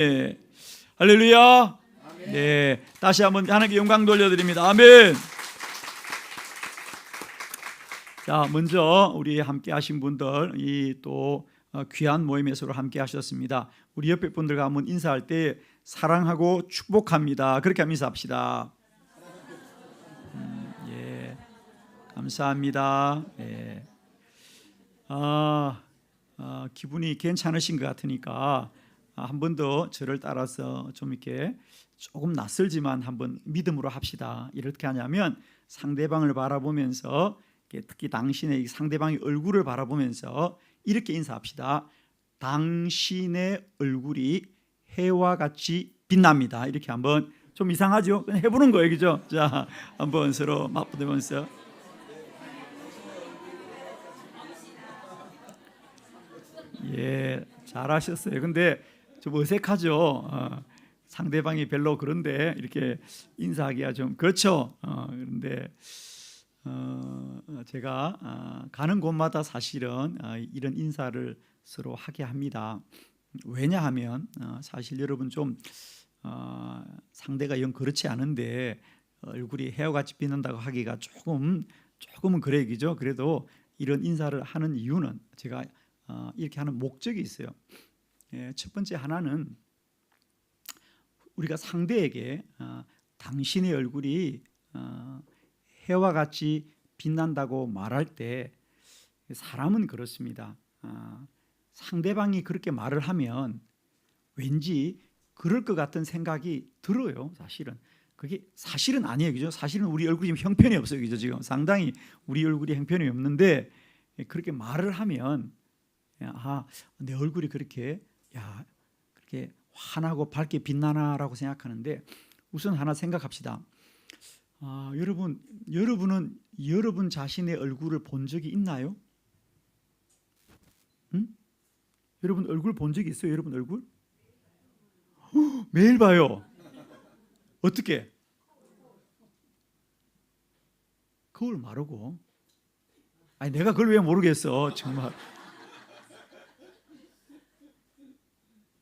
네. 할렐루야. 네, 다시 한번 하나님께 영광 돌려드립니다. 아멘. 자, 먼저 우리 함께 하신 분들 이 또 귀한 모임에 서로 함께 하셨습니다. 우리 옆에 분들과 한번 인사할 때 사랑하고 축복합니다. 그렇게 한번 인사합시다. 예, 감사합니다. 예. 기분이 괜찮으신 것 같으니까 한 번 더 저를 따라서 좀 이렇게 조금 낯설지만 한번 믿음으로 합시다. 이렇게 하냐면 상대방을 바라보면서 특히 당신의 상대방의 얼굴을 바라보면서 이렇게 인사합시다. 당신의 얼굴이 해와 같이 빛납니다. 이렇게 한번 좀 이상하죠? 그냥 해보는 거예요, 그죠? 자, 한번 서로 맞붙으면서. 예, 잘하셨어요. 근데 좀 어색하죠. 상대방이 별로 그런데 이렇게 인사하기가 좀 그렇죠. 그런데 제가 가는 곳마다 사실은 이런 인사를 서로 하게 합니다. 왜냐하면 사실 여러분 좀 상대가 영 그렇지 않은데 얼굴이 해와같이 빛난다고 하기가 조금은 그래 그죠. 그래도 이런 인사를 하는 이유는 제가 이렇게 하는 목적이 있어요. 첫 번째 하나는 우리가 상대에게 당신의 얼굴이 해와 같이 빛난다고 말할 때 사람은 그렇습니다. 상대방이 그렇게 말을 하면 왠지 그럴 것 같은 생각이 들어요. 사실은 그게 사실은 아니에요, 그죠? 사실은 우리 얼굴이 지금 형편이 없어요, 그죠? 지금 상당히 우리 얼굴이 형편이 없는데 그렇게 말을 하면 내 얼굴이 그렇게 그렇게 환하고 밝게 빛나나라고 생각하는데 우선 하나 생각합시다. 여러분은 여러분 자신의 얼굴을 본 적이 있나요? 응? 여러분 얼굴 본 적이 있어요? 여러분 얼굴? 매일 봐요. 어떻게? 거울 마르고. 아니 내가 그걸 왜 모르겠어 정말.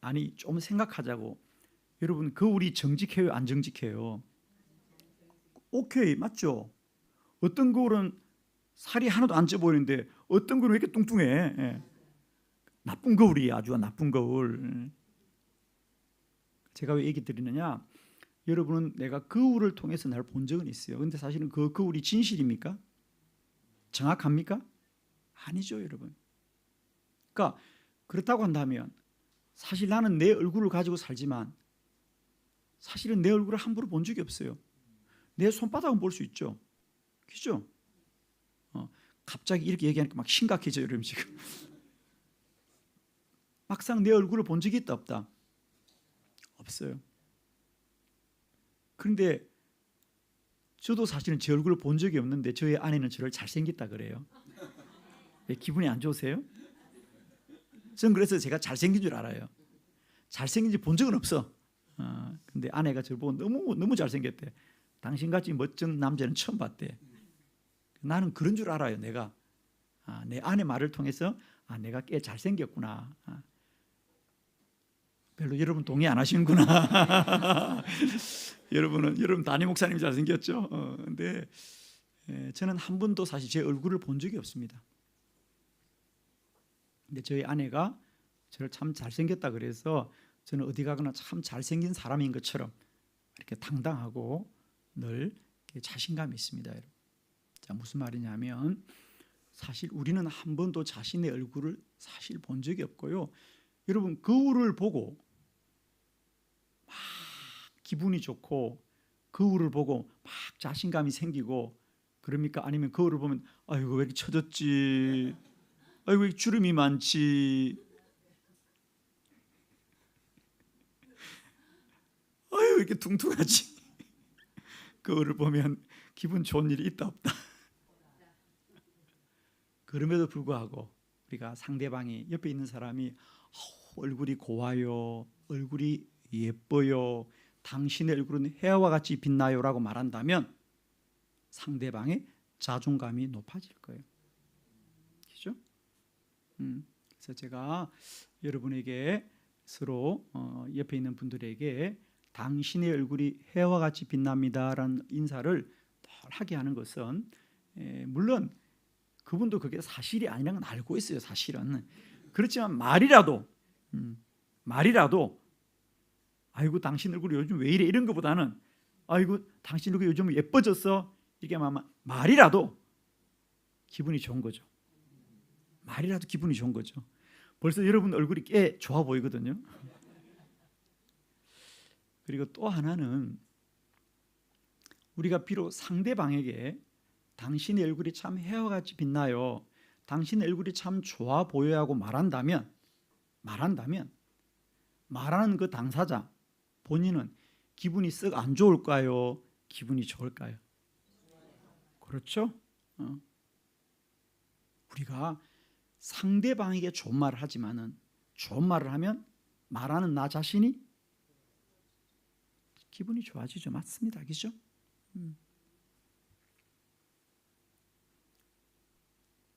아니 좀 생각하자고. 여러분 거울이 정직해요 안 정직해요? 오케이 맞죠? 어떤 거울은 살이 하나도 안 쪄 보이는데 어떤 거울은 왜 이렇게 뚱뚱해? 예. 나쁜 거울이 아주 나쁜 거울. 제가 왜 얘기 드리느냐? 여러분은 내가 거울을 통해서 날 본 적은 있어요. 그런데 사실은 그 거울이 진실입니까? 정확합니까? 아니죠, 여러분. 그러니까 그렇다고 한다면 사실 나는 내 얼굴을 가지고 살지만 사실은 내 얼굴을 함부로 본 적이 없어요. 내 손바닥은 볼 수 있죠. 그죠? 갑자기 이렇게 얘기하니까 막 심각해져요, 여러분 지금. 막상 내 얼굴을 본 적이 있다 없다? 없어요. 그런데 저도 사실은 제 얼굴을 본 적이 없는데 저희 아내는 저를 잘생겼다 그래요. 왜 기분이 안 좋으세요? 전 그래서 제가 잘생긴 줄 알아요. 잘생긴지 본 적은 없어. 근데 아내가 저를 보고 너무 잘생겼대. 당신같이 멋진 남자는 처음 봤대. 나는 그런 줄 알아요. 내가 내 아내 말을 통해서 내가 꽤 잘생겼구나. 별로 여러분 동의 안 하시는구나. 여러분 담임 목사님이 잘생겼죠. 근데 저는 한 번도 사실 제 얼굴을 본 적이 없습니다. 근데 저희 아내가 저를 참 잘생겼다 그래서 저는 어디 가거나 참 잘생긴 사람인 것처럼 이렇게 당당하고 늘 자신감이 있습니다. 여러분. 자, 무슨 말이냐면 사실 우리는 한 번도 자신의 얼굴을 사실 본 적이 없고요. 여러분 거울을 보고 막 기분이 좋고 거울을 보고 막 자신감이 생기고 그럽니까? 아니면 거울을 보면 아이고 왜 이렇게 처졌지? 아이고 왜 주름이 많지? 아유 왜 이렇게 퉁퉁하지? 거울을 보면 기분 좋은 일이 있다 없다? 그럼에도 불구하고 우리가 상대방이 옆에 있는 사람이 얼굴이 고와요, 얼굴이 예뻐요, 당신의 얼굴은 해와 같이 빛나요 라고 말한다면 상대방의 자존감이 높아질 거예요. 그렇죠? 그래서 제가 여러분에게 서로 옆에 있는 분들에게 당신의 얼굴이 해와 같이 빛납니다라는 인사를 늘 하게 하는 것은 물론 그분도 그게 사실이 아니라는 건 알고 있어요. 사실은. 그렇지만 말이라도 아이고 당신 얼굴이 요즘 왜 이래 이런 것보다는 아이고 당신 얼굴이 요즘 예뻐졌어 이게 말이라도 기분이 좋은 거죠. 말이라도 기분이 좋은 거죠. 벌써 여러분 얼굴이 꽤 좋아 보이거든요. 그리고 또 하나는 우리가 비록 상대방에게 당신의 얼굴이 참 해와 같이 빛나요, 당신의 얼굴이 참 좋아 보여야 하고 말한다면 말하는 그 당사자 본인은 기분이 썩 안 좋을까요? 기분이 좋을까요? 그렇죠? 우리가 상대방에게 좋은 말을 하지만은 좋은 말을 하면 말하는 나 자신이 기분이 좋아지죠. 맞습니다. 그죠?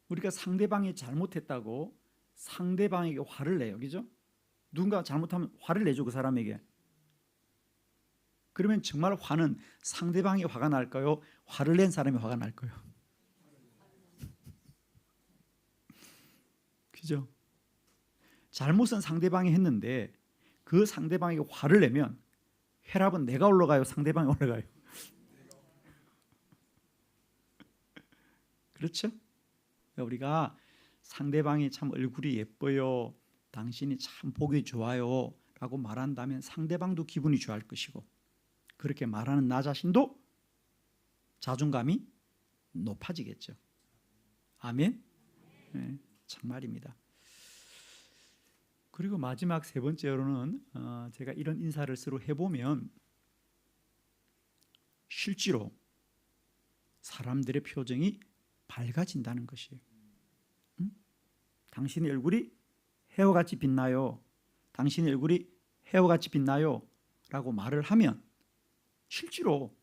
우리가 상대방이 잘못했다고 상대방에게 화를 내요. 그죠? 누군가 잘못하면 화를 내죠. 그 사람에게. 그러면 정말 화는 상대방이 화가 날까요? 화를 낸 사람이 화가 날까요? 그죠? 잘못은 상대방이 했는데 그 상대방에게 화를 내면 혈압은 내가 올라가요? 상대방이 올라가요? 그렇죠? 우리가 상대방이 참 얼굴이 예뻐요, 당신이 참 보기 좋아요 라고 말한다면 상대방도 기분이 좋아할 것이고 그렇게 말하는 나 자신도 자존감이 높아지겠죠. 아멘? 네, 정말입니다. 그리고 마지막 세 번째로는 제가 이런 인사를 서로 해보면 실제로 사람들의 표정이 밝아진다는 것이에요. 당신의 얼굴이 해와 같이 빛나요, 당신의 얼굴이 해와 같이 빛나요 라고 말을 하면 실제로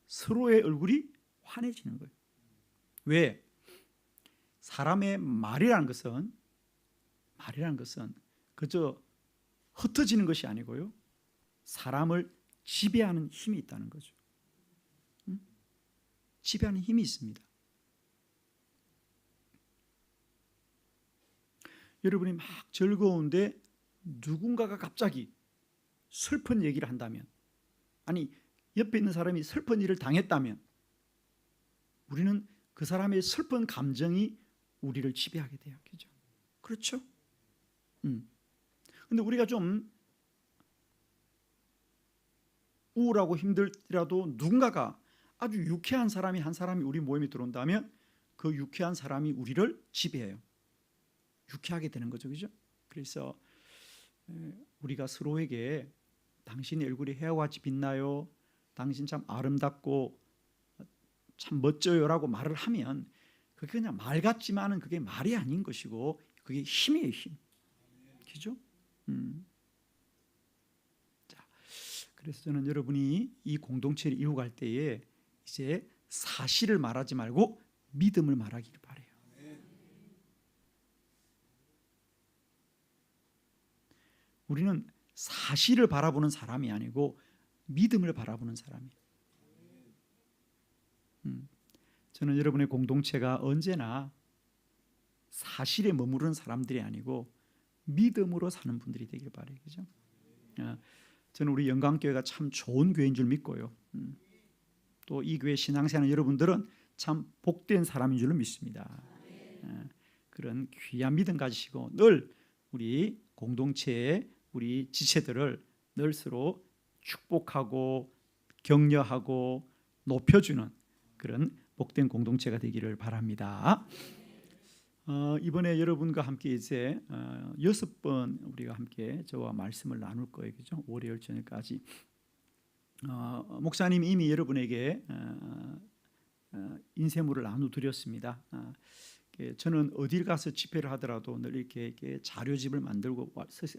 서로의 얼굴이 환해지는 거예요. 왜? 사람의 말이라는 것은 그저 흩어지는 것이 아니고요, 사람을 지배하는 힘이 있다는 거죠. 지배하는 힘이 있습니다. 여러분이 막 즐거운데 누군가가 갑자기 슬픈 얘기를 한다면, 아니 옆에 있는 사람이 슬픈 일을 당했다면 우리는 그 사람의 슬픈 감정이 우리를 지배하게 돼요. 그죠? 그렇죠? 근데 우리가 좀 우울하고 힘들더라도 누군가가 아주 유쾌한 사람이 한 사람이 우리 모임에 들어온다면 그 유쾌한 사람이 우리를 지배해요. 유쾌하게 되는 거죠. 그죠? 그래서 우리가 서로에게 당신의 얼굴이 해와 같이 빛나요, 당신 참 아름답고 참 멋져요라고 말을 하면 그게 그냥 말 같지만은 그게 말이 아닌 것이고 그게 힘이에요. 힘. 그죠? 자, 그래서 저는 여러분이 이 공동체를 이루어갈 때에 이제 사실을 말하지 말고 믿음을 말하기를 바라요. 우리는 사실을 바라보는 사람이 아니고 믿음을 바라보는 사람이에요. 저는 여러분의 공동체가 언제나 사실에 머무르는 사람들이 아니고 믿음으로 사는 분들이 되길 바라요. 그죠? 저는 우리 영광교회가 참 좋은 교회인 줄 믿고요. 또 이 교회 신앙생활 여러분들은 참 복된 사람인 줄로 믿습니다. 그런 귀한 믿음 가지시고 늘 우리 공동체의 우리 지체들을 늘 서로 축복하고 격려하고 높여주는 그런 복된 공동체가 되기를 바랍니다. 이번에 여러분과 함께 이제 6번 우리가 함께 저와 말씀을 나눌 거예요. 그죠? 월요일 저녁까지. 목사님이 이미 여러분에게 인쇄물을 나눠드렸습니다. 저는 어딜 가서 집회를 하더라도 늘 이렇게 자료집을 만들고,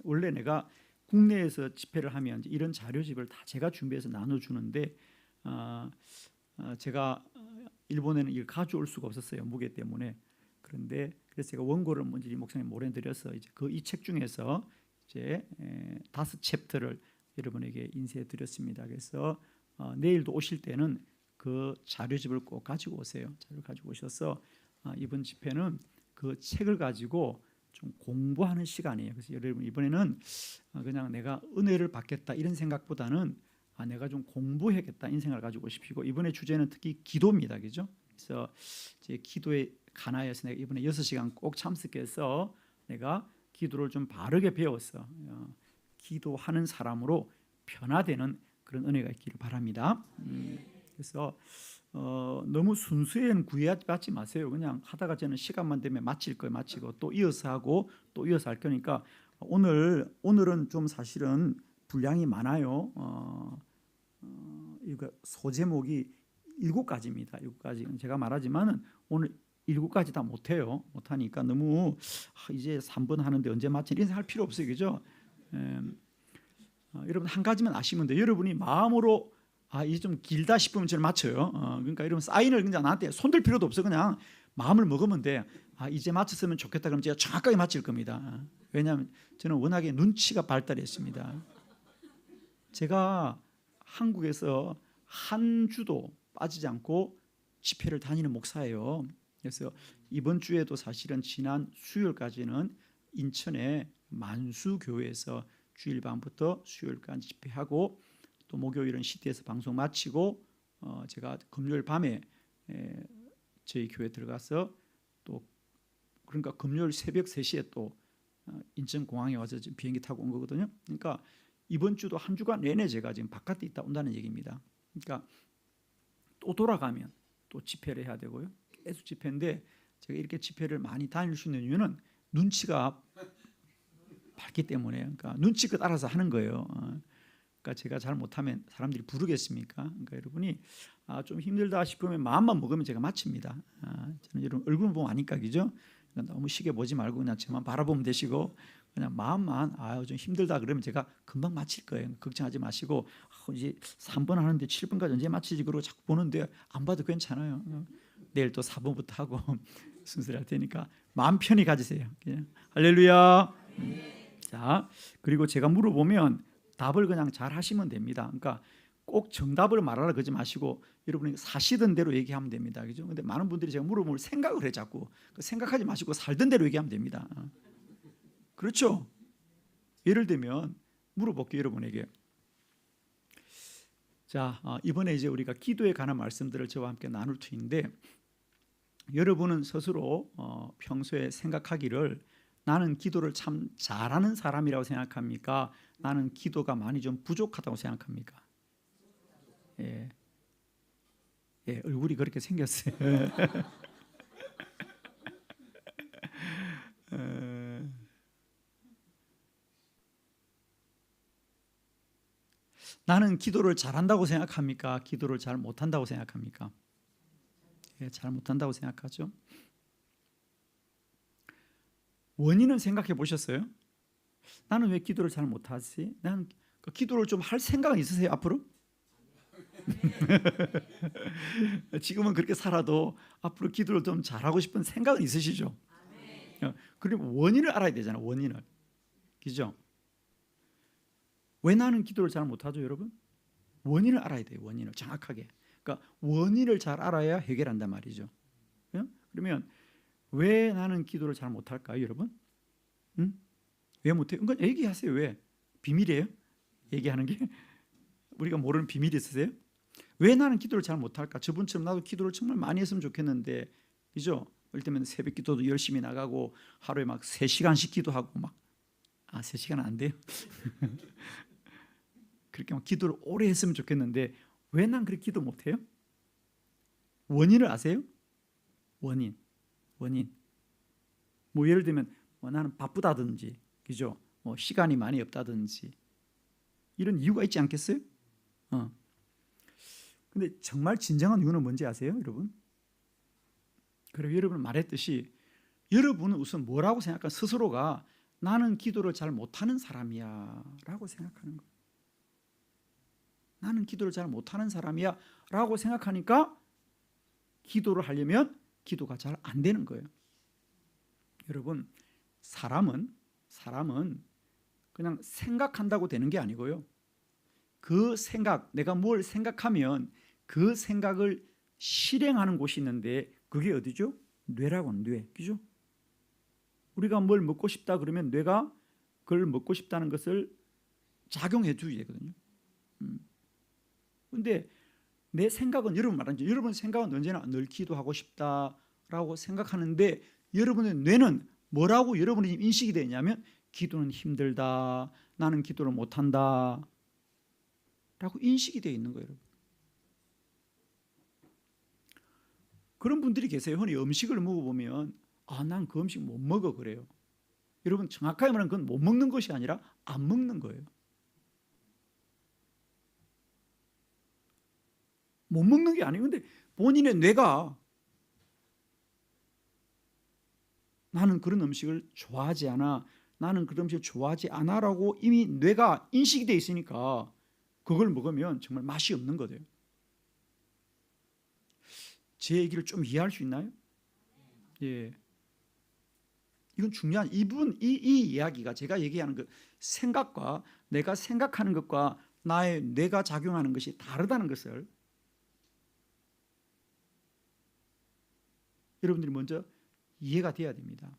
원래 내가 국내에서 집회를 하면 이런 자료집을 다 제가 준비해서 나눠주는데 제가 일본에는 이걸 가져올 수가 없었어요. 무게 때문에. 그래서 제가 원고를 먼저 목사님 보내드려서 이제 이 책 중에서 이제 5챕터를 여러분에게 인쇄해 드렸습니다. 그래서 내일도 오실 때는 그 자료집을 꼭 가지고 오세요. 자료 가지고 오셔서 이번 집회는 그 책을 가지고 좀 공부하는 시간이에요. 그래서 여러분 이번에는 그냥 내가 은혜를 받겠다 이런 생각보다는 내가 좀 공부해야겠다 이런 생각을 가지고 오십시오. 이번에 주제는 특히 기도입니다. 그죠? 그래서 이제 기도에 관하여서 내가 이번에 6시간 꼭 참석해서 내가 기도를 좀 바르게 배워서 기도하는 사람으로 변화되는 그런 은혜가 있기를 바랍니다. 그래서 너무 순수에는 구애받지 마세요. 그냥 하다가 저는 시간만 되면 마칠 거예요. 마치고 또 이어서 하고 또 이어서 할 거니까 오늘은 좀 사실은 분량이 많아요. 이거 소제목이 7가지입니다. 7가지. 제가 말하지만은 오늘 7가지 다 못해요. 못하니까 너무 이제 3번 하는데 언제 마치는 이런 생각 할 필요 없어요. 그죠? 여러분 한 가지만 아시면 돼요. 여러분이 마음으로 이제 좀 길다 싶으면 저를 맞춰요. 그러니까 여러분 사인을 그냥 나한테 손댈 필요도 없어. 그냥 마음을 먹으면 돼. 이제 맞췄으면 좋겠다. 그럼 제가 정확하게 맞힐 겁니다. 왜냐하면 저는 워낙에 눈치가 발달했습니다. 제가 한국에서 한 주도 빠지지 않고 집회를 다니는 목사예요. 그래서 이번 주에도 사실은 지난 수요일까지는 인천의 만수교회에서 주일 밤부터 수요일까지 집회하고 또 목요일은 시티에서 방송 마치고 제가 금요일 밤에 저희 교회 들어가서 또 그러니까 금요일 새벽 3시에 또 인천공항에 와서 지금 비행기 타고 온 거거든요. 그러니까 이번 주도 한 주간 내내 제가 지금 바깥에 있다 온다는 얘기입니다. 그러니까 또 돌아가면 또 집회를 해야 되고요. 계속 집회인데 제가 이렇게 집회를 많이 다닐 수 있는 이유는 눈치가 밝기 때문에 그러니까 눈치껏 알아서 하는 거예요. 그러니까 제가 잘 못하면 사람들이 부르겠습니까? 그러니까 여러분이 좀 힘들다 싶으면 마음만 먹으면 제가 마칩니다. 저는 여러분 얼굴 보면 아니까 그죠? 그러니까 너무 시계 보지 말고 그냥 저만 바라보면 되시고 그냥 마음만 좀 힘들다 그러면 제가 금방 마칠 거예요. 걱정하지 마시고 이제 3번 하는데 7번까지 언제 마치지 그러고 자꾸 보는데 안 봐도 괜찮아요. 내일 또 4번부터 하고 순서를 할 테니까 마음 편히 가지세요. 할렐루야. 자, 그리고 제가 물어보면 답을 그냥 잘 하시면 됩니다. 그러니까 꼭 정답을 말하라 그러지 마시고 여러분이 사시던 대로 얘기하면 됩니다. 그죠? 근데 많은 분들이 제가 물어보면 생각을 해 자꾸. 생각하지 마시고 살던 대로 얘기하면 됩니다. 그렇죠? 예를 들면 물어볼게요, 여러분에게. 자, 이번에 이제 우리가 기도에 관한 말씀들을 저와 함께 나눌 터인데 여러분은 스스로 평소에 생각하기를 나는 기도를 참 잘하는 사람이라고 생각합니까? 나는 기도가 많이 좀 부족하다고 생각합니까? 예, 얼굴이 그렇게 생겼어요. 나는 기도를 잘한다고 생각합니까? 기도를 잘 못한다고 생각합니까? 잘 못한다고 생각하죠. 원인은 생각해 보셨어요? 나는 왜 기도를 잘 못하지? 나는 기도를 좀 할 생각은 있으세요 앞으로? 지금은 그렇게 살아도 앞으로 기도를 좀 잘하고 싶은 생각은 있으시죠? 그리고 원인을 알아야 되잖아요. 원인을. 그죠? 왜 나는 기도를 잘 못하죠 여러분? 원인을 알아야 돼요. 원인을 정확하게. 그러니까 원인을 잘 알아야 해결한단 말이죠. 그러면 왜 나는 기도를 잘 못할까요 여러분? 왜 못해요? 그건 얘기하세요. 왜? 비밀이에요? 얘기하는 게? 우리가 모르는 비밀이 있으세요? 왜 나는 기도를 잘 못할까? 저분처럼 나도 기도를 정말 많이 했으면 좋겠는데 그죠? 예를 들면 새벽 기도도 열심히 나가고 하루에 막 3시간씩 기도하고 막 3시간은 안 돼요? 그렇게 막 기도를 오래 했으면 좋겠는데 왜 난 그렇게 기도 못해요? 원인을 아세요? 원인. 뭐 예를 들면 나는 바쁘다든지 그죠? 시간이 많이 없다든지 이런 이유가 있지 않겠어요? 근데 정말 진정한 이유는 뭔지 아세요, 여러분? 그리고 여러분 말했듯이 여러분은 우선 뭐라고 생각하는 스스로가 나는 기도를 잘 못하는 사람이야 라고 생각하는 거예요. 나는 기도를 잘 못하는 사람이야 라고 생각하니까 기도를 하려면 기도가 잘 안 되는 거예요. 여러분 사람은 그냥 생각한다고 되는 게 아니고요. 그 생각, 내가 뭘 생각하면 그 생각을 실행하는 곳이 있는데 그게 어디죠? 뇌라고 하는 뇌. 그죠? 우리가 뭘 먹고 싶다 그러면 뇌가 그걸 먹고 싶다는 것을 작용해 줘야 되거든요. 근데 내 생각은 여러분 말하죠. 여러분 생각은 언제나 늘 기도하고 싶다라고 생각하는데 여러분의 뇌는 뭐라고 여러분이 인식이 되냐면 기도는 힘들다. 나는 기도를 못한다. 라고 인식이 되어 있는 거예요. 그런 분들이 계세요. 흔히 음식을 먹어보면 난 그 음식 못 먹어 그래요. 여러분 정확하게 말하면 그건 못 먹는 것이 아니라 안 먹는 거예요. 못 먹는 게 아니에요. 근데 본인의 뇌가 나는 그런 음식을 좋아하지 않아. 나는 그런 음식을 좋아하지 않아라고 이미 뇌가 인식이 돼 있으니까 그걸 먹으면 정말 맛이 없는 거예요. 제 얘기를 좀 이해할 수 있나요? 예. 이건 중요한 이 이야기가 제가 얘기하는 그 생각과 내가 생각하는 것과 나의 뇌가 작용하는 것이 다르다는 것을 여러분들이 먼저 이해가 돼야 됩니다.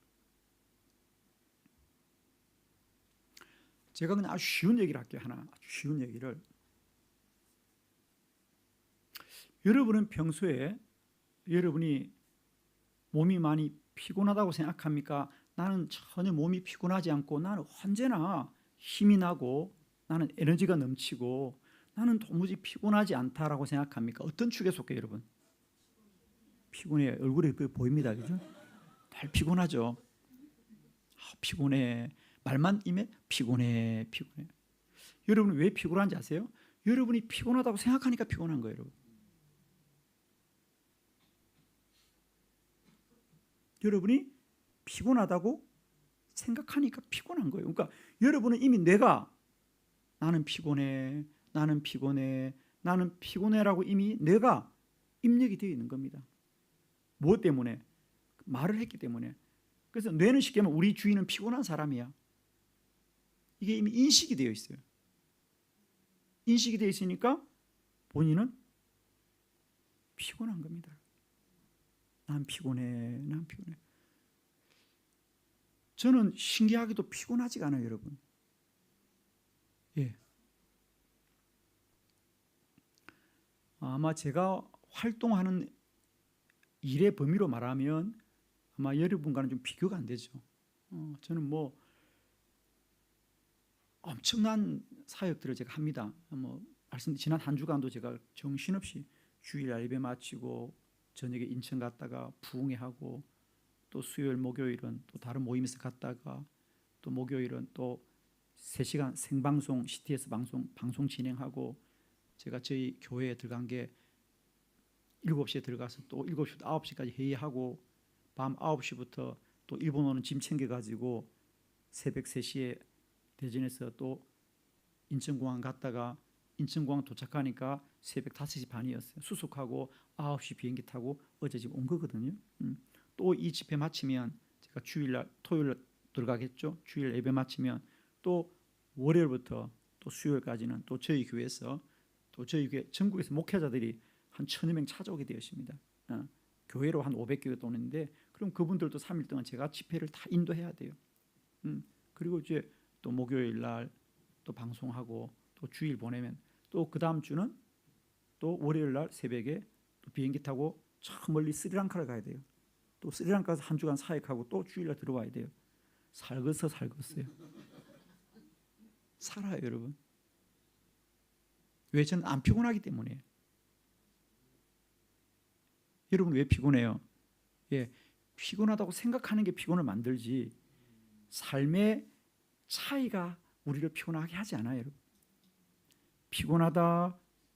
제가 그냥 아주 쉬운 얘기를 할게요. 하나 아주 쉬운 얘기를. 여러분은 평소에 여러분이 몸이 많이 피곤하다고 생각합니까? 나는 전혀 몸이 피곤하지 않고 나는 언제나 힘이 나고 나는 에너지가 넘치고 나는 도무지 피곤하지 않다라고 생각합니까? 어떤 축에 속해 여러분? 피곤해. 얼굴에 보입니다. 그죠? 날 피곤하죠. 피곤해. 말만 임해 피곤해. 여러분은 왜 피곤한지 아세요? 여러분이 피곤하다고 생각하니까 피곤한 거예요. 여러분. 여러분이 피곤하다고 생각하니까 피곤한 거예요. 그러니까 여러분은 이미 내가 나는 피곤해, 나는 피곤해, 나는 피곤해라고 이미 내가 입력이 되어 있는 겁니다. 무엇 때문에? 말을 했기 때문에. 그래서 뇌는 쉽게 말하면 우리 주인은 피곤한 사람이야. 이게 이미 인식이 되어 있어요. 인식이 되어 있으니까 본인은 피곤한 겁니다. 난 피곤해, 난 피곤해. 저는 신기하게도 피곤하지가 않아요, 여러분. 예. 아마 제가 활동하는 일의 범위로 말하면 아마 여러분과는 좀 비교가 안 되죠. 저는 뭐 엄청난 사역들을 제가 합니다. 지난 한 주간도 제가 정신없이 주일 예배 마치고 저녁에 인천 갔다가 부흥회 하고 또 수요일 목요일은 또 다른 모임에서 갔다가 또 목요일은 또 3시간 생방송 CTS 방송 진행하고 제가 저희 교회에 들어간 게 7시에 들어가서 또 7시부터 9시까지 회의하고 밤 9시부터 또 일본 오는 짐 챙겨가지고 새벽 3시에 대전에서 또 인천공항 갔다가 인천공항 도착하니까 새벽 5시 반이었어요. 수속하고 9시 비행기 타고 어제 지금 온 거거든요. 또 이 집회 마치면 제가 주일날 토요일 들어가겠죠. 주일 예배 마치면 또 월요일부터 또 수요일까지는 또 저희 교회에서 또 저희 교회 전국에서 목회자들이 한 1,000여 명 찾아오게 되었습니다. 교회로 한 500개가 오는데 그럼 그분들도 3일 동안 제가 집회를 다 인도해야 돼요. 그리고 이제 또 목요일 날 또 방송하고 또 주일 보내면 또 그 다음 주는 또 월요일 날 새벽에 또 비행기 타고 저 멀리 스리랑카를 가야 돼요. 또 스리랑카에서 한 주간 사역하고 또 주일 날 들어와야 돼요. 살겠어요. 살아요, 여러분. 왜? 저는 안 피곤하기 때문에. 여러분 왜 피곤해요? 예, 피곤하다고 생각하는 게 피곤을 만들지 삶의 차이가 우리를 피곤하게 하지 않아요, 여러분.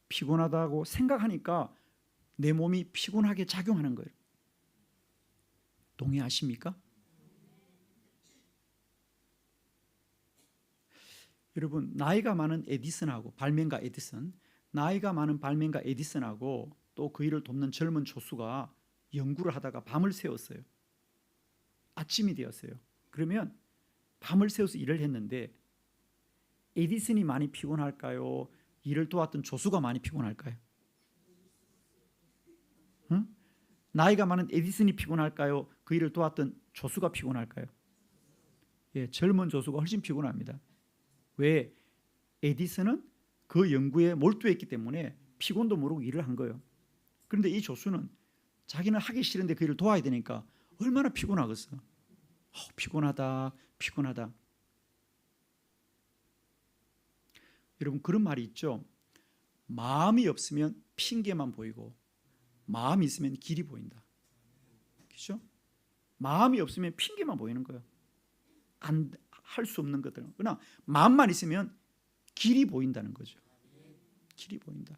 피곤하다고 생각하니까 내 몸이 피곤하게 작용하는 거예요. 동의하십니까? 여러분 나이가 많은 에디슨하고 발명가 에디슨, 나이가 많은 발명가 에디슨하고 또 그 일을 돕는 젊은 조수가 연구를 하다가 밤을 새웠어요. 아침이 되었어요. 그러면 밤을 새워서 일을 했는데 에디슨이 많이 피곤할까요? 일을 도왔던 조수가 많이 피곤할까요? 응? 나이가 많은 에디슨이 피곤할까요? 그 일을 도왔던 조수가 피곤할까요? 예, 젊은 조수가 훨씬 피곤합니다. 왜? 에디슨은 그 연구에 몰두했기 때문에 피곤도 모르고 일을 한 거예요. 그런데 이 조수는 자기는 하기 싫은데 그 일을 도와야 되니까 얼마나 피곤하겠어. 피곤하다, 피곤하다. 여러분, 그런 말이 있죠. 마음이 없으면 핑계만 보이고 마음이 있으면 길이 보인다. 그렇죠? 마음이 없으면 핑계만 보이는 거예요. 안 할 수 없는 것들은. 그러나 마음만 있으면 길이 보인다는 거죠. 길이 보인다.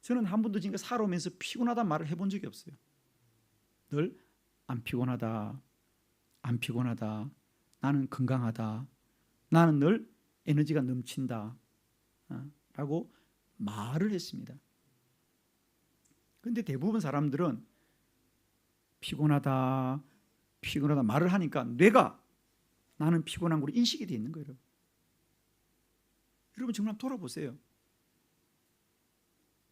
저는 한 번도 지금까지 살아오면서 피곤하다는 말을 해본 적이 없어요. 늘 안 피곤하다, 안 피곤하다, 나는 건강하다, 나는 늘 에너지가 넘친다 라고 말을 했습니다. 그런데 대부분 사람들은 피곤하다, 피곤하다 말을 하니까 뇌가 나는 피곤한 걸로 인식이 되어 있는 거예요. 여러분 정말 돌아보세요.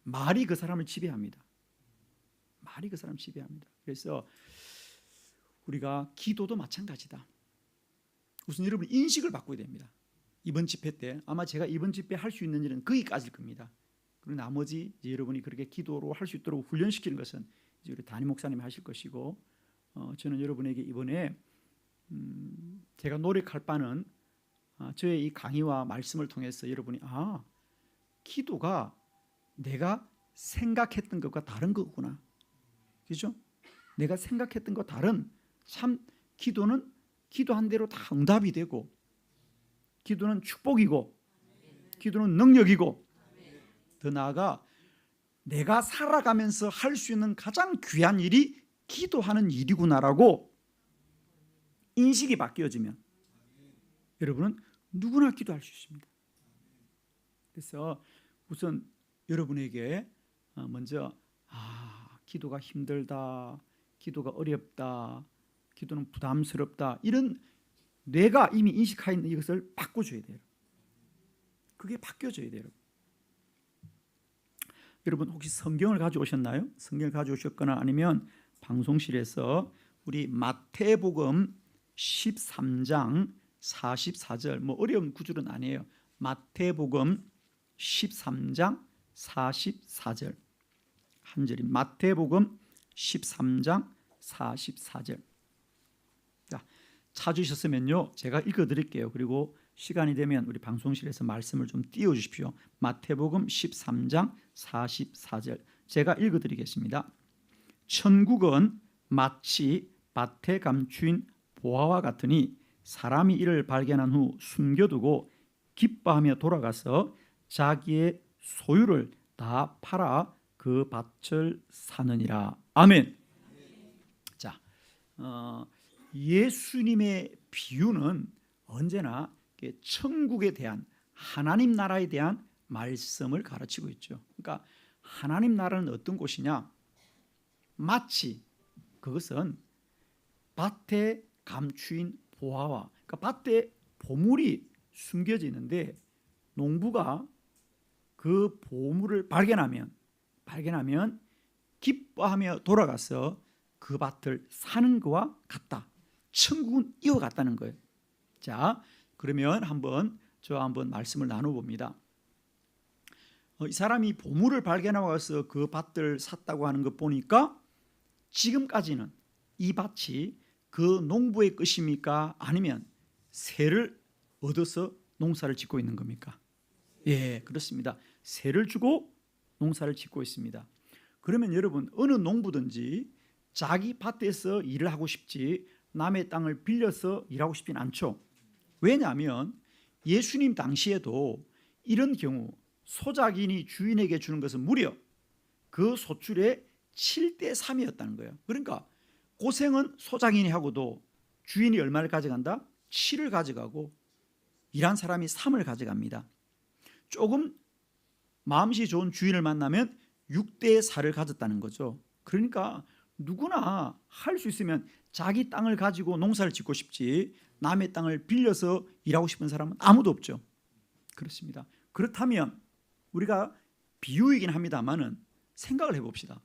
말이 그 사람을 지배합니다. 말이 그 사람을 지배합니다. 그래서 우리가 기도도 마찬가지다. 우선 여러분 인식을 바꿔야 됩니다. 이번 집회 때 아마 제가 이번 집회 할 수 있는 일은 거기까지일 겁니다. 그리고 나머지 이제 여러분이 그렇게 기도로 할 수 있도록 훈련시키는 것은 이제 우리 담임 목사님이 하실 것이고, 저는 여러분에게 이번에 제가 노력할 바는 저의 이 강의와 말씀을 통해서 여러분이 기도가 내가 생각했던 것과 다른 거구나. 그렇죠? 내가 생각했던 것 다른, 참 기도는 기도한 대로 다 응답이 되고, 기도는 축복이고, 기도는 능력이고, 더 나아가 내가 살아가면서 할 수 있는 가장 귀한 일이 기도하는 일이구나라고 인식이 바뀌어지면 여러분은 누구나 기도할 수 있습니다. 그래서 우선 여러분에게 먼저 기도가 힘들다, 기도가 어렵다, 기도는 부담스럽다, 이런 뇌가 이미 인식하여 있는 이것을 바꿔줘야 돼요. 그게 바뀌어져야 돼요. 여러분 혹시 성경을 가져오셨나요? 성경을 가져오셨거나 아니면 방송실에서 우리 마태복음 13장 44절, 뭐 어려운 구절은 아니에요. 마태복음 13장 44절 한 절이 마태복음 13장 44절. 자, 찾으셨으면요 제가 읽어드릴게요. 그리고 시간이 되면 우리 방송실에서 말씀을 좀 띄워주십시오. 마태복음 13장 44절 제가 읽어드리겠습니다. 천국은 마치 밭에 감추인 보화와 같으니 사람이 이를 발견한 후 숨겨두고 기뻐하며 돌아가서 자기의 소유를 다 팔아 그 밭을 사느니라. 아멘. 자, 예수님의 비유는 언제나 천국에 대한, 하나님 나라에 대한 말씀을 가르치고 있죠. 그러니까 하나님 나라는 어떤 곳이냐? 마치 그것은 밭에 감추인 보화와, 그러니까 밭에 보물이 숨겨져 있는데 농부가 그 보물을 발견하면 기뻐하며 돌아가서 그 밭을 사는 것과 같다. 천국은 이와 같다는 거예요. 자, 그러면 한번 말씀을 나눠봅니다. 이 사람이 보물을 발견하고 와서 그 밭을 샀다고 하는 것 보니까 지금까지는 이 밭이 그 농부의 것입니까? 아니면 세를 얻어서 농사를 짓고 있는 겁니까? 예, 그렇습니다. 세를 주고 농사를 짓고 있습니다. 그러면 여러분, 어느 농부든지 자기 밭에서 일을 하고 싶지 남의 땅을 빌려서 일하고 싶진 않죠. 왜냐하면 예수님 당시에도 이런 경우 소작인이 주인에게 주는 것은 무려 그 소출의 7대 3이었다는 거예요. 그러니까 고생은 소작인이 하고도 주인이 얼마를 가져간다? 7을 가져가고 일한 사람이 3을 가져갑니다. 조금 마음씨 좋은 주인을 만나면 6대 4를 가졌다는 거죠. 그러니까 누구나 할 수 있으면 자기 땅을 가지고 농사를 짓고 싶지 남의 땅을 빌려서 일하고 싶은 사람은 아무도 없죠. 그렇습니다. 그렇다면 우리가 비유이긴 합니다만은 생각을 해봅시다.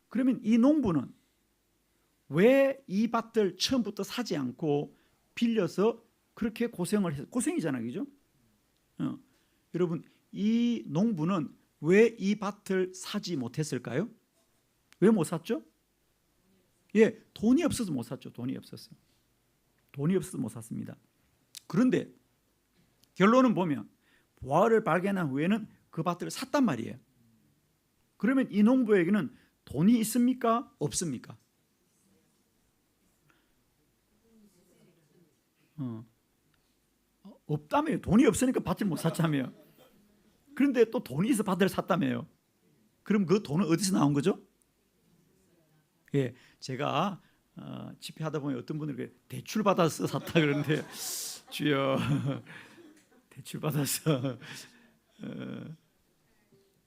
그러면 이 농부는 왜 이 밭을 처음부터 사지 않고 빌려서 그렇게 고생을 해서, 고생이잖아요, 그죠? 여러분, 이 농부는 왜 이 밭을 사지 못했을까요? 왜 못 샀죠? 예, 돈이 없어서 못 샀죠. 돈이 없어서 못 샀습니다. 그런데 결론은 보면 보화를 발견한 후에는 그 밭을 샀단 말이에요. 그러면 이 농부에게는 돈이 있습니까? 없습니까? 없다며요. 돈이 없으니까 밭을 못 샀다며요. 그런데 또 돈이 있어 밭을 샀다며요. 그럼 그 돈은 어디서 나온 거죠? 예, 제가 집회하다 보면 어떤 분들이 대출 받아서 샀다 그러는데 주여 대출 받아서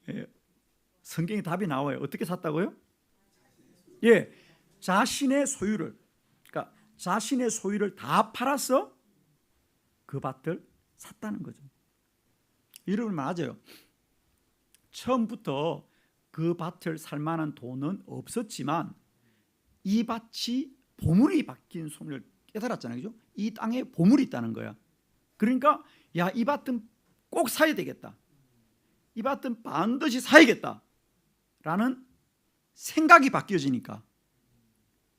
예, 성경에 답이 나와요. 어떻게 샀다고요? 예, 자신의 소유를, 그러니까 자신의 소유를 다 팔아서 그 밭을 샀다는 거죠. 여러분 맞아요. 처음부터 그 밭을 살 만한 돈은 없었지만 이 밭이 보물이 바뀐 소리를 깨달았잖아요. 그죠? 이 땅에 보물이 있다는 거야. 그러니까 야, 이 밭은 꼭 사야 되겠다. 이 밭은 반드시 사야겠다. 라는 생각이 바뀌어지니까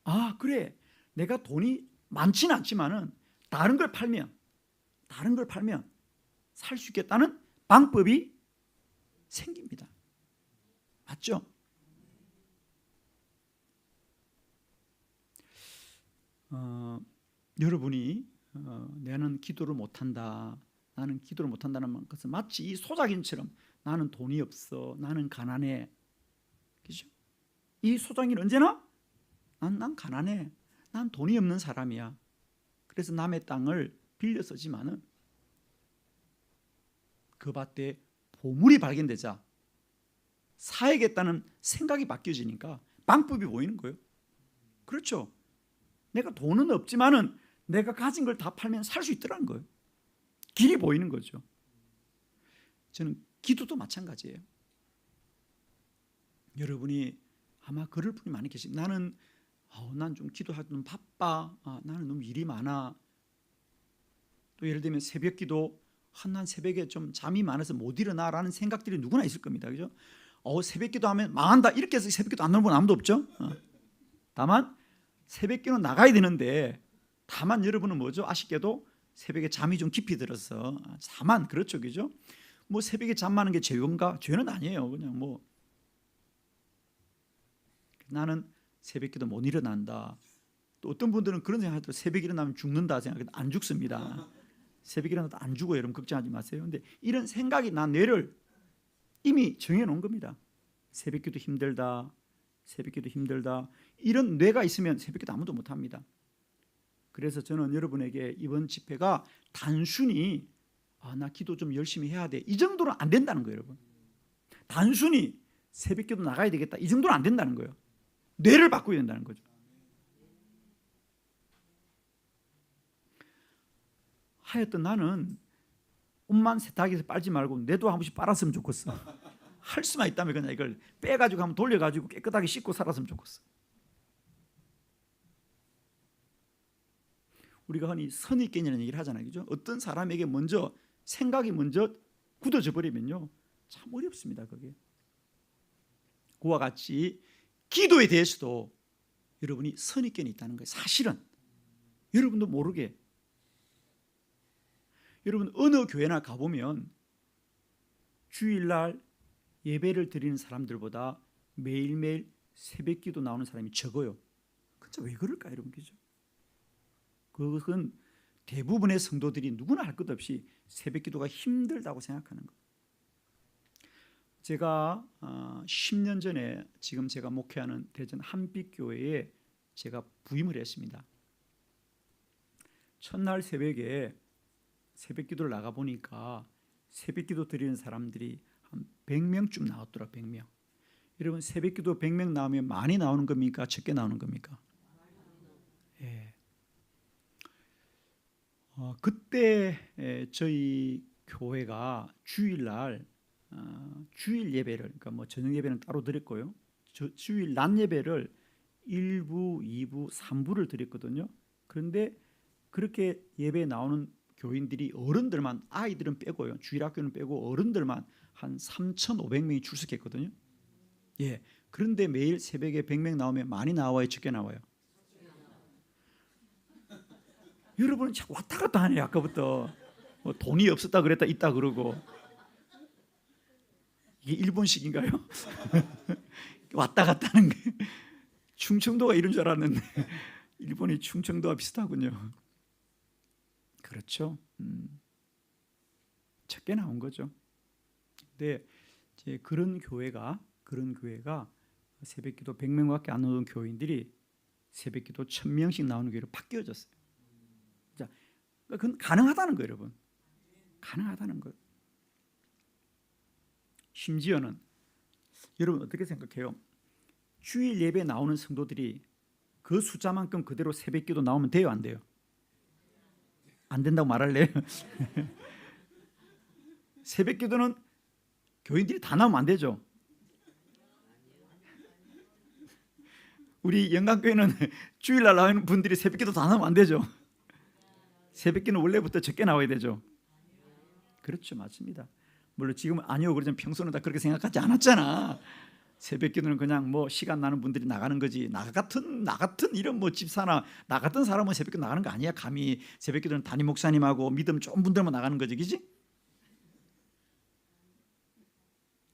아, 그래. 내가 돈이 많지는 않지만은 다른 걸 팔면 살 수 있겠다는 방법이 생깁니다. 맞죠? 여러분이 나는 기도를 못한다, 나는 기도를 못한다는 것은 마치 이 소작인처럼 나는 돈이 없어, 나는 가난해, 그죠? 이 소작인 언제나 난 가난해, 난 돈이 없는 사람이야. 그래서 남의 땅을 빌려 쓰지만은 그 밭에 보물이 발견되자 사야겠다는 생각이 바뀌어지니까 방법이 보이는 거예요. 그렇죠? 내가 돈은 없지만은 내가 가진 걸 다 팔면 살 수 있더라는 거예요. 길이 보이는 거죠. 저는 기도도 마찬가지예요. 여러분이 아마 그럴 분이 많이 계십니다. 나는 난 좀 기도하기 너무 바빠. 나는 너무 일이 많아. 또 예를 들면 새벽기도, 난 새벽에 좀 잠이 많아서 못 일어나라는 생각들이 누구나 있을 겁니다. 그죠? 새벽기도 하면 망한다 이렇게 해서 새벽기도 안 나오는 분 아무도 없죠. 다만 새벽기도 나가야 되는데, 다만 여러분은 뭐죠? 아쉽게도 새벽에 잠이 좀 깊이 들어서, 다만 그렇죠, 그죠? 뭐 새벽에 잠 많은 게 죄인가? 죄는 아니에요. 그냥 뭐 나는 새벽기도 못 일어난다. 또 어떤 분들은 그런 생각하죠. 새벽에 일어나면 죽는다 생각해도 안 죽습니다. 새벽에 일어나도 안 죽어요. 여러분 걱정하지 마세요. 근데 이런 생각이 나 뇌를 이미 정해놓은 겁니다. 새벽기도 힘들다, 새벽기도 힘들다. 이런 뇌가 있으면 새벽기도 아무도 못합니다. 그래서 저는 여러분에게 이번 집회가 단순히 나 기도 좀 열심히 해야 돼, 이 정도는 안 된다는 거예요. 여러분, 단순히 새벽기도 나가야 되겠다, 이 정도는 안 된다는 거예요. 뇌를 바꿔야 된다는 거죠. 하여튼 나는 옷만 세탁기에서 빨지 말고 뇌도 한 번씩 빨았으면 좋겠어. 할 수만 있다면 그냥 이걸 빼가지고 한번 돌려가지고 깨끗하게 씻고 살았으면 좋겠어. 우리가 흔히 선입견이라는 얘기를 하잖아요, 그죠? 어떤 사람에게 먼저 생각이 먼저 굳어져 버리면요, 참 어렵습니다. 그게 그와 같이 기도에 대해서도 여러분이 선입견이 있다는 거예요. 사실은 여러분도 모르게. 여러분 어느 교회나 가보면 주일날 예배를 드리는 사람들보다 매일매일 새벽기도 나오는 사람이 적어요. 진짜 왜 그럴까요, 여러분? 그죠? 그것은 대부분의 성도들이 누구나 할 것 없이 새벽기도가 힘들다고 생각하는 거예요. 제가 10년 전에 지금 제가 목회하는 대전 한빛교회에 제가 부임을 했습니다. 첫날 새벽에 새벽기도를 나가 보니까 새벽기도 드리는 사람들이 한 100명쯤 나왔더라. 100명. 여러분 새벽기도 100명 나오면 많이 나오는 겁니까? 적게 나오는 겁니까? 예. 그때 저희 교회가 주일날 주일 예배를, 그러니까 뭐 저녁 예배는 따로 드렸고요. 주일 낮 예배를 1부, 2부, 3부를 드렸거든요. 그런데 그렇게 예배에 나오는 교인들이 어른들만, 아이들은 빼고요, 주일학교는 빼고 어른들만 한 3,500명이 출석했거든요. 예. 그런데 매일 새벽에 100명 나오면 많이 나와요, 적게 나와요? 여러분은 자꾸 왔다 갔다 하네요. 아까부터 뭐 돈이 없었다 그랬다 있다 그러고. 이게 일본식인가요? 왔다 갔다 하는 게. 충청도가 이런 줄 알았는데 일본이 충청도와 비슷하군요. 그렇죠. 적게 나온 거죠. 근데 이제 그런 교회가 새벽기도 100명밖에 안 오는 교인들이 새벽기도 1000명씩 나오는 교회로 바뀌어졌어요. 자, 그건 가능하다는 거예요, 여러분. 가능하다는 거예요. 심지어는 여러분 어떻게 생각해요? 주일 예배 나오는 성도들이 그 숫자만큼 그대로 새벽기도 나오면 돼요, 안 돼요? 안 된다고 말할래요? 새벽기도는 교인들이 다 나오면 안 되죠. 우리 영광교회는 주일날 나오는 분들이 새벽기도 다 나오면 안 되죠. 새벽기는 원래부터 적게 나와야 되죠. 그렇죠, 맞습니다. 물론 지금은 아니요, 그러지만 평소는 다 그렇게 생각하지 않았잖아. 새벽기도는 그냥 뭐 시간 나는 분들이 나가는 거지. 나 같은 이런 뭐 집사나 나 같은 사람은 새벽기도 나가는 거 아니야. 감히 새벽기도는 담임 목사님하고 믿음 좋은 분들만 나가는 거지, 그지?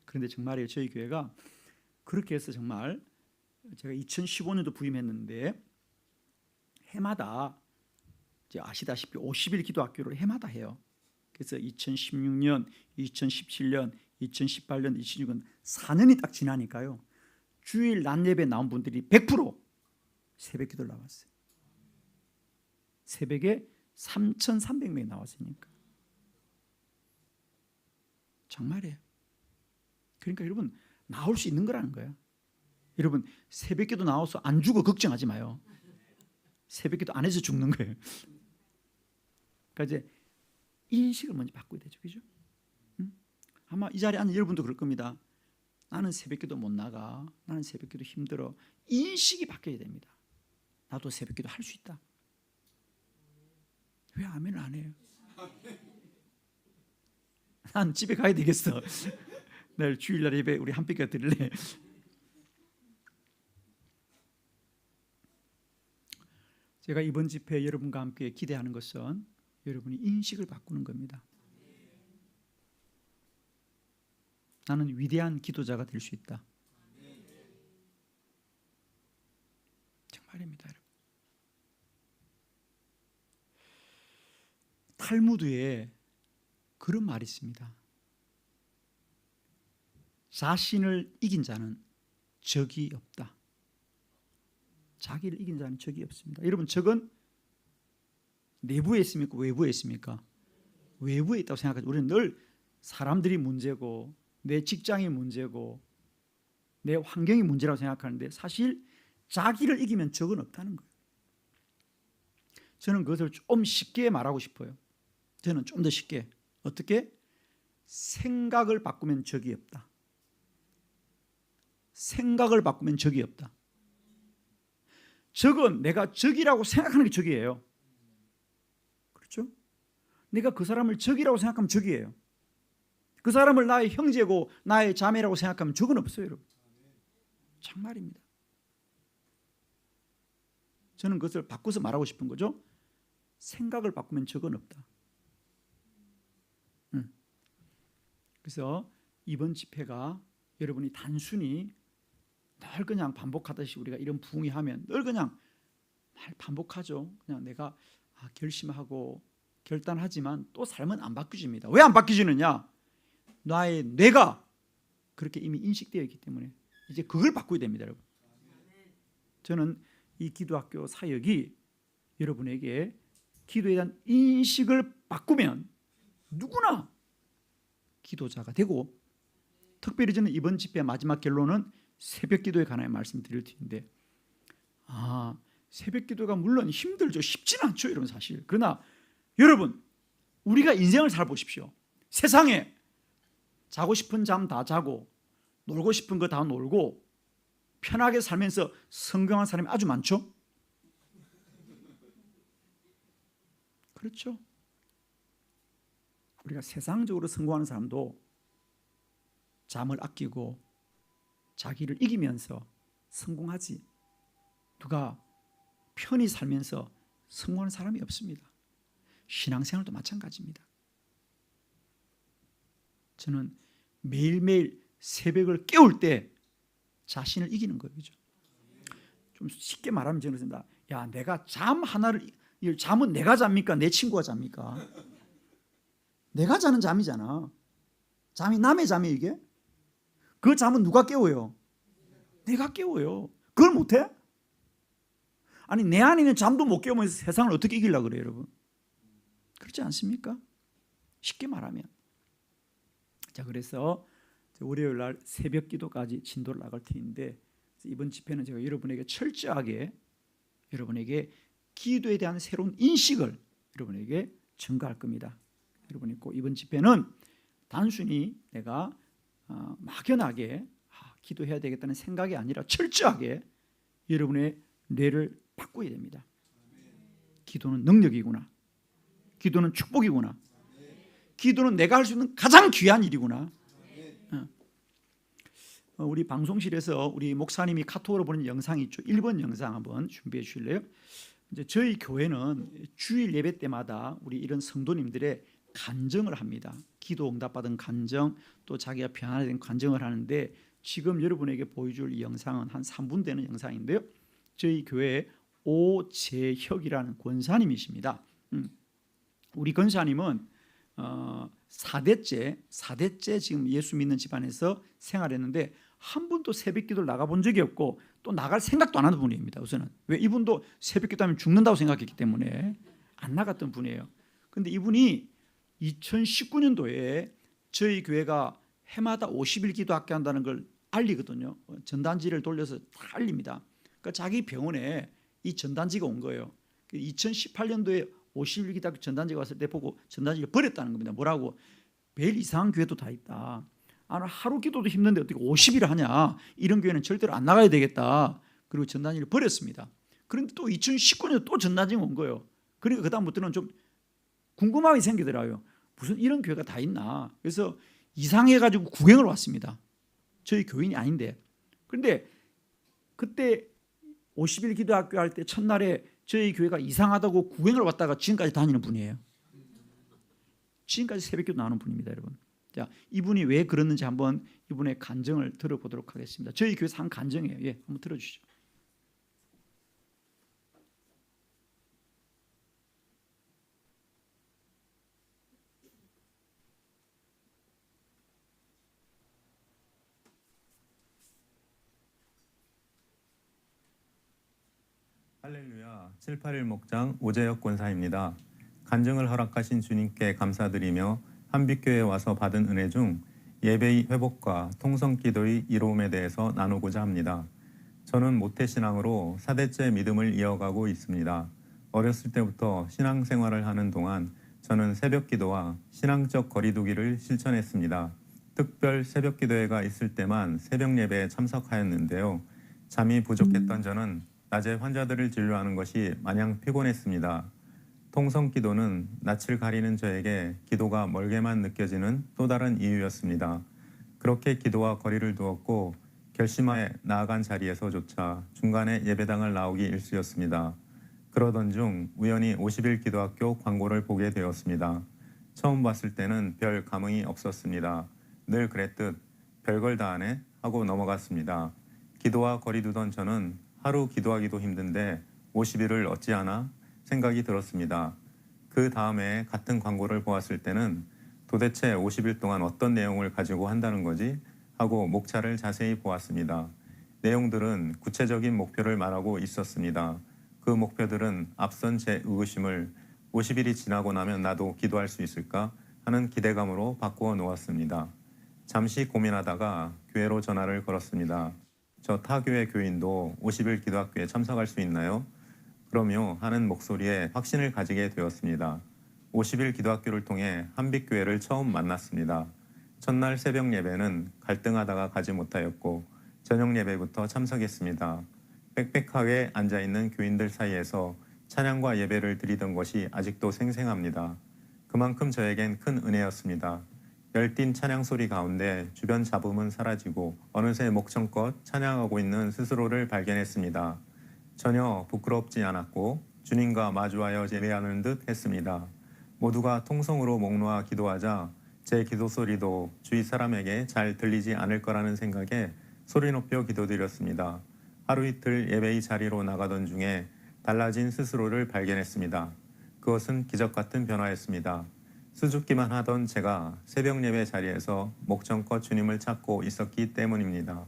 그런데 정말이에요, 저희 교회가 그렇게 해서 정말 제가 2015년도 부임했는데 해마다 이제 아시다시피 50일 기도학교를 해마다 해요. 그래서 2016년, 2017년, 2018년, 2016년 4년이 딱 지나니까요, 주일 낮 예배 나온 분들이 100% 새벽 기도를 나왔어요. 새벽에 3,300명이 나왔으니까. 정말이에요. 그러니까 여러분 나올 수 있는 거라는 거예요. 여러분 새벽 기도 나와서 안 죽어 걱정하지 마요. 새벽 기도 안 해서 죽는 거예요. 그러니까 이제 인식을 먼저 바꿔야 되죠, 그죠? 아마 이 자리에 앉은 여러분도 그럴 겁니다. 나는 새벽기도 못 나가. 나는 새벽기도 힘들어. 인식이 바뀌어야 됩니다. 나도 새벽기도 할 수 있다. 왜 아멘을 안 해요? 난 집에 가야 되겠어. 내일 주일날 예배 우리 한빛가 드릴래? 제가 이번 집회 여러분과 함께 기대하는 것은 여러분이 인식을 바꾸는 겁니다. 나는 위대한 기도자가 될 수 있다. 정말입니다, 여러분. 탈무드에 그런 말이 있습니다. 자신을 이긴 자는 적이 없다. 자기를 이긴 자는 적이 없습니다. 여러분, 적은 내부에 있습니까? 외부에 있습니까? 외부에 있다고 생각하죠. 우리는 늘 사람들이 문제고 내 직장이 문제고 내 환경이 문제라고 생각하는데 사실 자기를 이기면 적은 없다는 거예요. 저는 그것을 좀 쉽게 말하고 싶어요. 저는 좀 더 쉽게. 어떻게? 생각을 바꾸면 적이 없다. 생각을 바꾸면 적이 없다. 적은 내가 적이라고 생각하는 게 적이에요. 그렇죠? 내가 그 사람을 적이라고 생각하면 적이에요. 그 사람을 나의 형제고 나의 자매라고 생각하면 적은 없어요, 여러분. 정말입니다. 저는 그것을 바꿔서 말하고 싶은 거죠. 생각을 바꾸면 적은 없다. 그래서 이번 집회가 여러분이 단순히 늘 그냥 반복하듯이 우리가 이런 부흥이 하면 늘 그냥 말 반복하죠. 그냥 내가 결심하고 결단하지만 또 삶은 안 바뀌어집니다. 왜 안 바뀌지느냐? 나의 뇌가 그렇게 이미 인식되어 있기 때문에 이제 그걸 바꿔야 됩니다, 여러분. 저는 이 기도학교 사역이 여러분에게 기도에 대한 인식을 바꾸면 누구나 기도자가 되고, 특별히 저는 이번 집회 마지막 결론은 새벽 기도에 관하여 말씀드릴 텐데, 새벽 기도가 물론 힘들죠. 쉽지는 않죠, 여러분. 사실. 그러나 여러분, 우리가 인생을 살아보십시오. 세상에 자고 싶은 잠 다 자고 놀고 싶은 거 다 놀고 편하게 살면서 성공한 사람이 아주 많죠. 그렇죠. 우리가 세상적으로 성공하는 사람도 잠을 아끼고 자기를 이기면서 성공하지, 누가 편히 살면서 성공하는 사람이 없습니다. 신앙생활도 마찬가지입니다. 저는 매일매일 새벽을 깨울 때 자신을 이기는 거예요. 그죠? 좀 쉽게 말하면 저는 그렇습니다. 야, 내가 잠 하나를, 잠은 내가 잡니까? 내 친구가 잡니까? 내가 자는 잠이잖아. 잠이 남의 잠이에요, 이게? 그 잠은 누가 깨워요? 내가 깨워요. 그걸 못해? 아니, 내 안에 있는 잠도 못 깨우면 세상을 어떻게 이기려고 그래요, 여러분? 그렇지 않습니까? 쉽게 말하면. 자, 그래서 월요일 날 새벽 기도까지 진도를 나갈 텐데, 이번 집회는 제가 여러분에게 철저하게 여러분에게 기도에 대한 새로운 인식을 여러분에게 전가할 겁니다. 여러분이 꼭 이번 집회는 단순히 내가 막연하게 기도해야 되겠다는 생각이 아니라 철저하게 여러분의 뇌를 바꿔야 됩니다. 기도는 능력이구나. 기도는 축복이구나. 기도는 내가 할 수 있는 가장 귀한 일이구나. 우리 방송실에서 우리 목사님이 카톡으로 보낸 영상이 있죠. 1번 영상 한번 준비해 주실래요? 이제 저희 교회는 주일 예배 때마다 우리 이런 성도님들의 간증을 합니다. 기도 응답받은 간증, 또 자기가 변화된 간증을 하는데, 지금 여러분에게 보여줄 이 영상은 한 3분 되는 영상인데요. 저희 교회 오재혁이라는 권사님이십니다. 우리 권사님은 4대째 지금 예수 믿는 집안에서 생활했는데 한 번도 새벽 기도를 나가본 적이 없고 또 나갈 생각도 안 하는 분입니다. 우선은 왜? 이분도 새벽 기도하면 죽는다고 생각했기 때문에 안 나갔던 분이에요. 근데 이분이 2019년도에 저희 교회가 해마다 50일 기도 학교 한다는 걸 알리거든요. 전단지를 돌려서 다 알립니다. 그러니까 자기 병원에 이 전단지가 온 거예요. 2018년도에 50일 기도 학교 전단지가 왔을 때 보고 전단지를 버렸다는 겁니다. 뭐라고? 매일 이상한 교회도 다 있다. 하루 기도도 힘든데 어떻게 50일 하냐. 이런 교회는 절대로 안 나가야 되겠다. 그리고 전단지를 버렸습니다. 그런데 또 2019년에 또 전단지가 온 거예요. 그러니까 그다음부터는 좀 궁금함이 생기더라고요. 무슨 이런 교회가 다 있나. 그래서 이상해가지고 구경을 왔습니다. 저희 교인이 아닌데. 그런데 그때 50일 기도학교 할 때 첫날에 저희 교회가 이상하다고 구경을 왔다가 지금까지 다니는 분이에요. 지금까지 새벽기도 나오는 분입니다, 여러분. 자, 이분이 왜 그랬는지 한번 이분의 간증을 들어보도록 하겠습니다. 저희 교회에서 한 간증이에요. 예, 한번 들어주시죠. 할렐루야, 7, 8일 목장 오재혁 권사입니다. 간증을 허락하신 주님께 감사드리며 한빛교회에 와서 받은 은혜 중 예배의 회복과 통성기도의 이로움에 대해서 나누고자 합니다. 저는 모태신앙으로 4대째 믿음을 이어가고 있습니다. 어렸을 때부터 신앙생활을 하는 동안 저는 새벽기도와 신앙적 거리두기를 실천했습니다. 특별 새벽기도회가 있을 때만 새벽 예배에 참석하였는데요. 잠이 부족했던 저는 낮에 환자들을 진료하는 것이 마냥 피곤했습니다. 통성기도는 낯을 가리는 저에게 기도가 멀게만 느껴지는 또 다른 이유였습니다. 그렇게 기도와 거리를 두었고 결심하에 나아간 자리에서조차 중간에 예배당을 나오기 일쑤였습니다. 그러던 중 우연히 50일 기도학교 광고를 보게 되었습니다. 처음 봤을 때는 별 감흥이 없었습니다. 늘 그랬듯 별걸 다 하네 하고 넘어갔습니다. 기도와 거리 두던 저는 하루 기도하기도 힘든데 50일을 어찌하나 생각이 들었습니다. 그 다음에 같은 광고를 보았을 때는 도대체 50일 동안 어떤 내용을 가지고 한다는 거지 하고 목차를 자세히 보았습니다. 내용들은 구체적인 목표를 말하고 있었습니다. 그 목표들은 앞선 제 의구심을 50일이 지나고 나면 나도 기도할 수 있을까 하는 기대감으로 바꾸어 놓았습니다. 잠시 고민하다가 교회로 전화를 걸었습니다. 저 타교회 교인도 50일 기도학교에 참석할 수 있나요? 그러며 하는 목소리에 확신을 가지게 되었습니다. 50일 기도학교를 통해 한빛교회를 처음 만났습니다. 첫날 새벽 예배는 갈등하다가 가지 못하였고 저녁 예배부터 참석했습니다. 빽빽하게 앉아있는 교인들 사이에서 찬양과 예배를 드리던 것이 아직도 생생합니다. 그만큼 저에겐 큰 은혜였습니다. 열띤 찬양 소리 가운데 주변 잡음은 사라지고 어느새 목청껏 찬양하고 있는 스스로를 발견했습니다. 전혀 부끄럽지 않았고 주님과 마주하여 예배하는 듯 했습니다. 모두가 통성으로 목 놓아 기도하자 제 기도 소리도 주위 사람에게 잘 들리지 않을 거라는 생각에 소리 높여 기도드렸습니다. 하루 이틀 예배의 자리로 나가던 중에 달라진 스스로를 발견했습니다. 그것은 기적 같은 변화였습니다. 수줍기만 하던 제가 새벽 예배 자리에서 목청껏 주님을 찾고 있었기 때문입니다.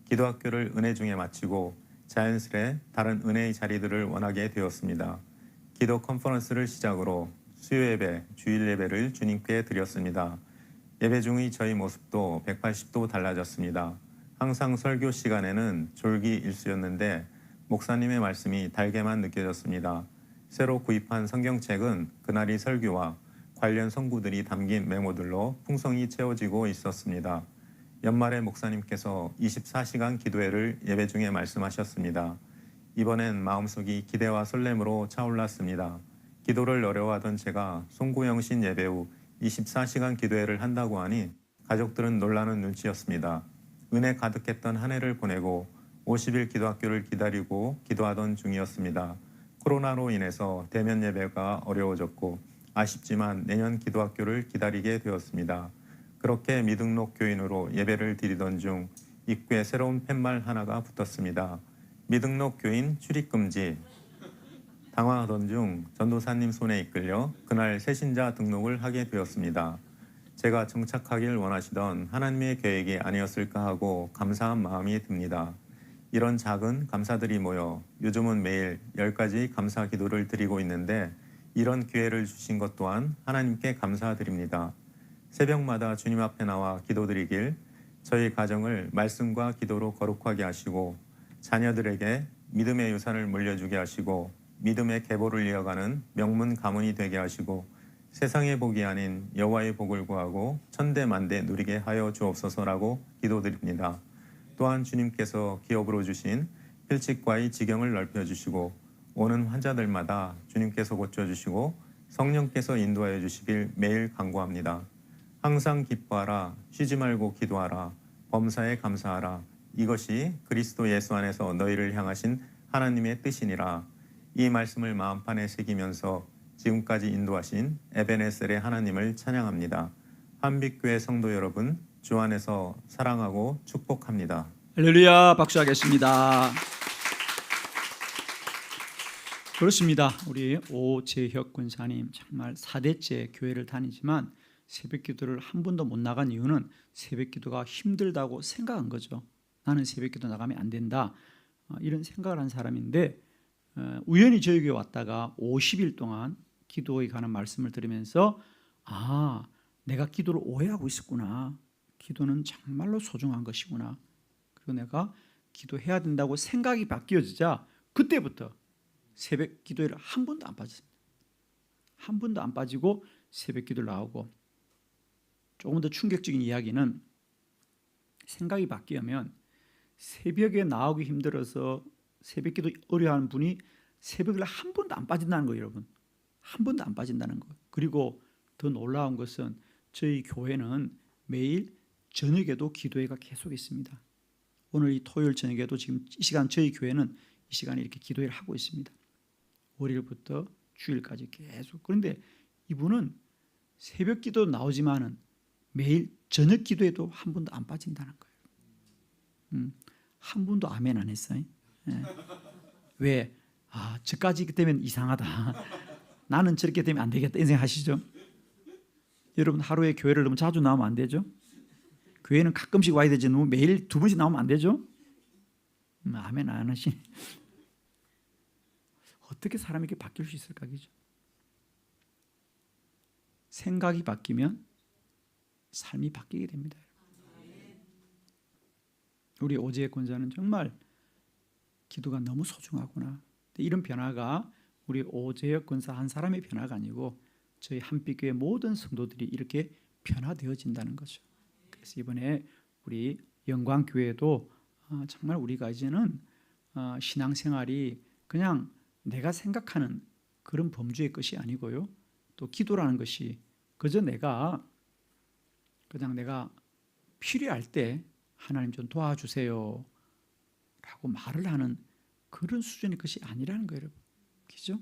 기도학교를 은혜 중에 마치고 자연스레 다른 은혜의 자리들을 원하게 되었습니다. 기도 컨퍼런스를 시작으로 수요 예배, 주일 예배를 주님께 드렸습니다. 예배 중의 저희 모습도 180도 달라졌습니다. 항상 설교 시간에는 졸기 일수였는데 목사님의 말씀이 달게만 느껴졌습니다. 새로 구입한 성경책은 그날의 설교와 관련 성구들이 담긴 메모들로 풍성히 채워지고 있었습니다. 연말에 목사님께서 24시간 기도회를 예배 중에 말씀하셨습니다. 이번엔 마음속이 기대와 설렘으로 차올랐습니다. 기도를 어려워하던 제가 송구영신 예배 후 24시간 기도회를 한다고 하니 가족들은 놀라는 눈치였습니다. 은혜 가득했던 한 해를 보내고 50일 기도학교를 기다리고 기도하던 중이었습니다. 코로나로 인해서 대면 예배가 어려워졌고 아쉽지만 내년 기도학교를 기다리게 되었습니다. 그렇게 미등록 교인으로 예배를 드리던 중 입구에 새로운 팻말 하나가 붙었습니다. 미등록 교인 출입금지. 당황하던 중 전도사님 손에 이끌려 그날 새신자 등록을 하게 되었습니다. 제가 정착하길 원하시던 하나님의 계획이 아니었을까 하고 감사한 마음이 듭니다. 이런 작은 감사들이 모여 요즘은 매일 10가지 감사 기도를 드리고 있는데 이런 기회를 주신 것 또한 하나님께 감사드립니다. 새벽마다 주님 앞에 나와 기도드리길 저희 가정을 말씀과 기도로 거룩하게 하시고 자녀들에게 믿음의 유산을 물려주게 하시고 믿음의 계보를 이어가는 명문 가문이 되게 하시고 세상의 복이 아닌 여호와의 복을 구하고 천대만대 누리게 하여 주옵소서라고 기도드립니다. 또한 주님께서 기업으로 주신 필직과의 지경을 넓혀주시고 오는 환자들마다 주님께서 고쳐주시고 성령께서 인도하여 주시길 매일 간구합니다. 항상 기뻐하라, 쉬지 말고 기도하라, 범사에 감사하라. 이것이 그리스도 예수 안에서 너희를 향하신 하나님의 뜻이니라. 이 말씀을 마음판에 새기면서 지금까지 인도하신 에베네셀의 하나님을 찬양합니다. 한빛교회 성도 여러분, 주 안에서 사랑하고 축복합니다. 할렐루야, 박수하겠습니다. 그렇습니다. 우리 오재혁 권사님 정말 4대째 교회를 다니지만 새벽 기도를 한 번도 못 나간 이유는 새벽 기도가 힘들다고 생각한 거죠. 나는 새벽 기도 나가면 안 된다, 이런 생각을 한 사람인데 우연히 저희 교회 왔다가 50일 동안 기도에 관한 말씀을 들으면서 내가 기도를 오해하고 있었구나. 기도는 정말로 소중한 것이구나. 그리고 내가 기도해야 된다고 생각이 바뀌어지자 그때부터 새벽 기도회를 한 번도 안 빠졌습니다. 한 번도 안 빠지고 새벽 기도를 나오고, 조금 더 충격적인 이야기는 생각이 바뀌면 새벽에 나오기 힘들어서 새벽 기도 어려워하는 분이 새벽을 한 번도 안 빠진다는 거예요, 여러분. 한 번도 안 빠진다는 거. 그리고 더 놀라운 것은 저희 교회는 매일 저녁에도 기도회가 계속 있습니다. 오늘 이 토요일 저녁에도 지금 이 시간 저희 교회는 이 시간에 이렇게 기도회를 하고 있습니다. 월요일부터 주일까지 계속. 그런데 이분은 새벽 기도 나오지만은 매일 저녁 기도에도 한 번도 안 빠진다는 거예요. 한 번도 아멘 안 했어요. 네. 왜? 저까지 되면 이상하다. 나는 저렇게 되면 안 되겠다, 인생 하시죠? 여러분, 하루에 교회를 너무 자주 나오면 안 되죠? 교회는 가끔씩 와야 되지, 너무 매일 2번씩 나오면 안 되죠? 아멘 안 하시네. 어떻게 사람이 이렇게 바뀔 수 있을까, 그죠? 생각이 바뀌면 삶이 바뀌게 됩니다. 우리 오재혁 권사는 정말 기도가 너무 소중하구나. 이런 변화가 우리 오재혁 권사 한 사람의 변화가 아니고 저희 한빛교회 모든 성도들이 이렇게 변화되어진다는 거죠. 그래서 이번에 우리 영광교회도 정말 우리가 이제는 신앙생활이 그냥 내가 생각하는 그런 범주의 것이 아니고요. 또 기도라는 것이 그저 그냥 내가 필요할 때 하나님 좀 도와주세요 라고 말을 하는 그런 수준의 것이 아니라는 거예요, 여러분. 그죠?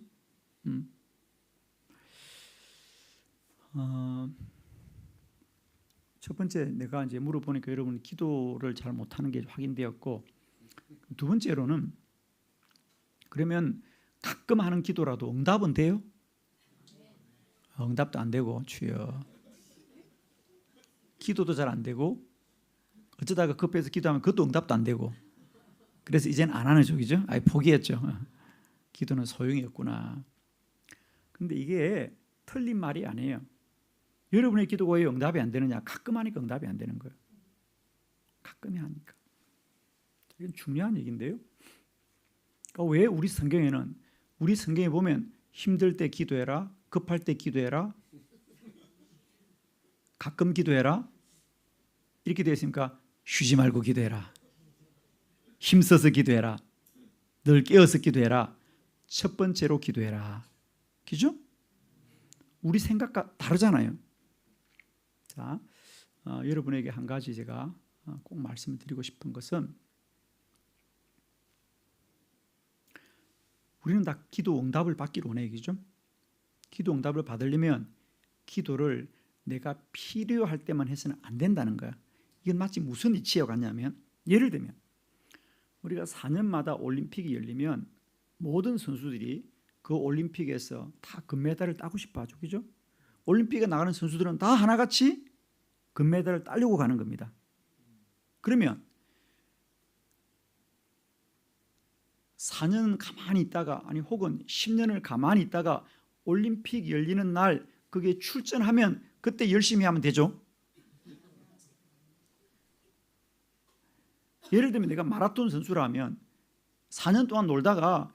첫 번째 내가 이제 물어보니까 여러분 기도를 잘 못하는 게 확인되었고, 두 번째로는 그러면 가끔 하는 기도라도 응답은 돼요? 응답도 안 되고, 주여. 기도도 잘 안 되고, 어쩌다가 급해서 기도하면 그것도 응답도 안 되고, 그래서 이제는 안 하는 쪽이죠. 아예 포기했죠. 기도는 소용이 없구나. 근데 이게 틀린 말이 아니에요. 여러분의 기도가 왜 응답이 안 되느냐? 가끔 하니까 응답이 안 되는 거예요. 가끔이 하니까. 이건 중요한 얘기인데요. 그러니까 왜 우리 성경에 보면 힘들 때 기도해라, 급할 때 기도해라, 가끔 기도해라 이렇게 되어 있으니까 쉬지 말고 기도해라, 힘써서 기도해라, 늘 깨어서 기도해라, 첫 번째로 기도해라. 그죠? 우리 생각과 다르잖아요. 자, 여러분에게 한 가지 제가 꼭 말씀을 드리고 싶은 것은, 우리는 다 기도 응답을 받기를 원해요. 그죠? 기도 응답을 받으려면 기도를 내가 필요할 때만 해서는 안 된다는 거야. 이건 마치 무슨 이치와 같냐면, 예를 들면 우리가 4년마다 올림픽이 열리면 모든 선수들이 그 올림픽에서 다 금메달을 따고 싶어 하죠. 그죠? 올림픽에 나가는 선수들은 다 하나같이 금메달을 따려고 가는 겁니다. 그러면 4년 가만히 있다가, 아니 혹은 10년을 가만히 있다가 올림픽 열리는 날 거기에 출전하면 그때 열심히 하면 되죠. 예를 들면 내가 마라톤 선수라면 4년 동안 놀다가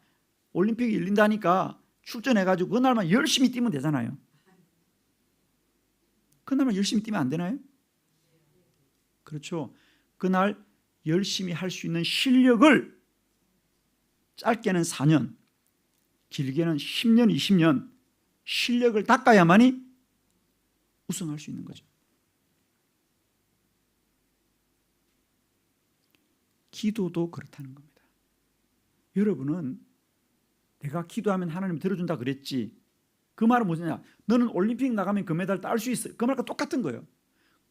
올림픽이 열린다니까 출전해가지고 그날만 열심히 뛰면 되잖아요. 그날만 열심히 뛰면 안 되나요? 그렇죠. 그날 열심히 할 수 있는 실력을 짧게는 4년, 길게는 10년, 20년 실력을 닦아야만이 우승할 수 있는 거죠. 기도도 그렇다는 겁니다. 여러분은 내가 기도하면 하나님 들어준다 그랬지, 그 말은 뭐냐? 너는 올림픽 나가면 금메달 딸 수 있어, 그 말과 똑같은 거예요.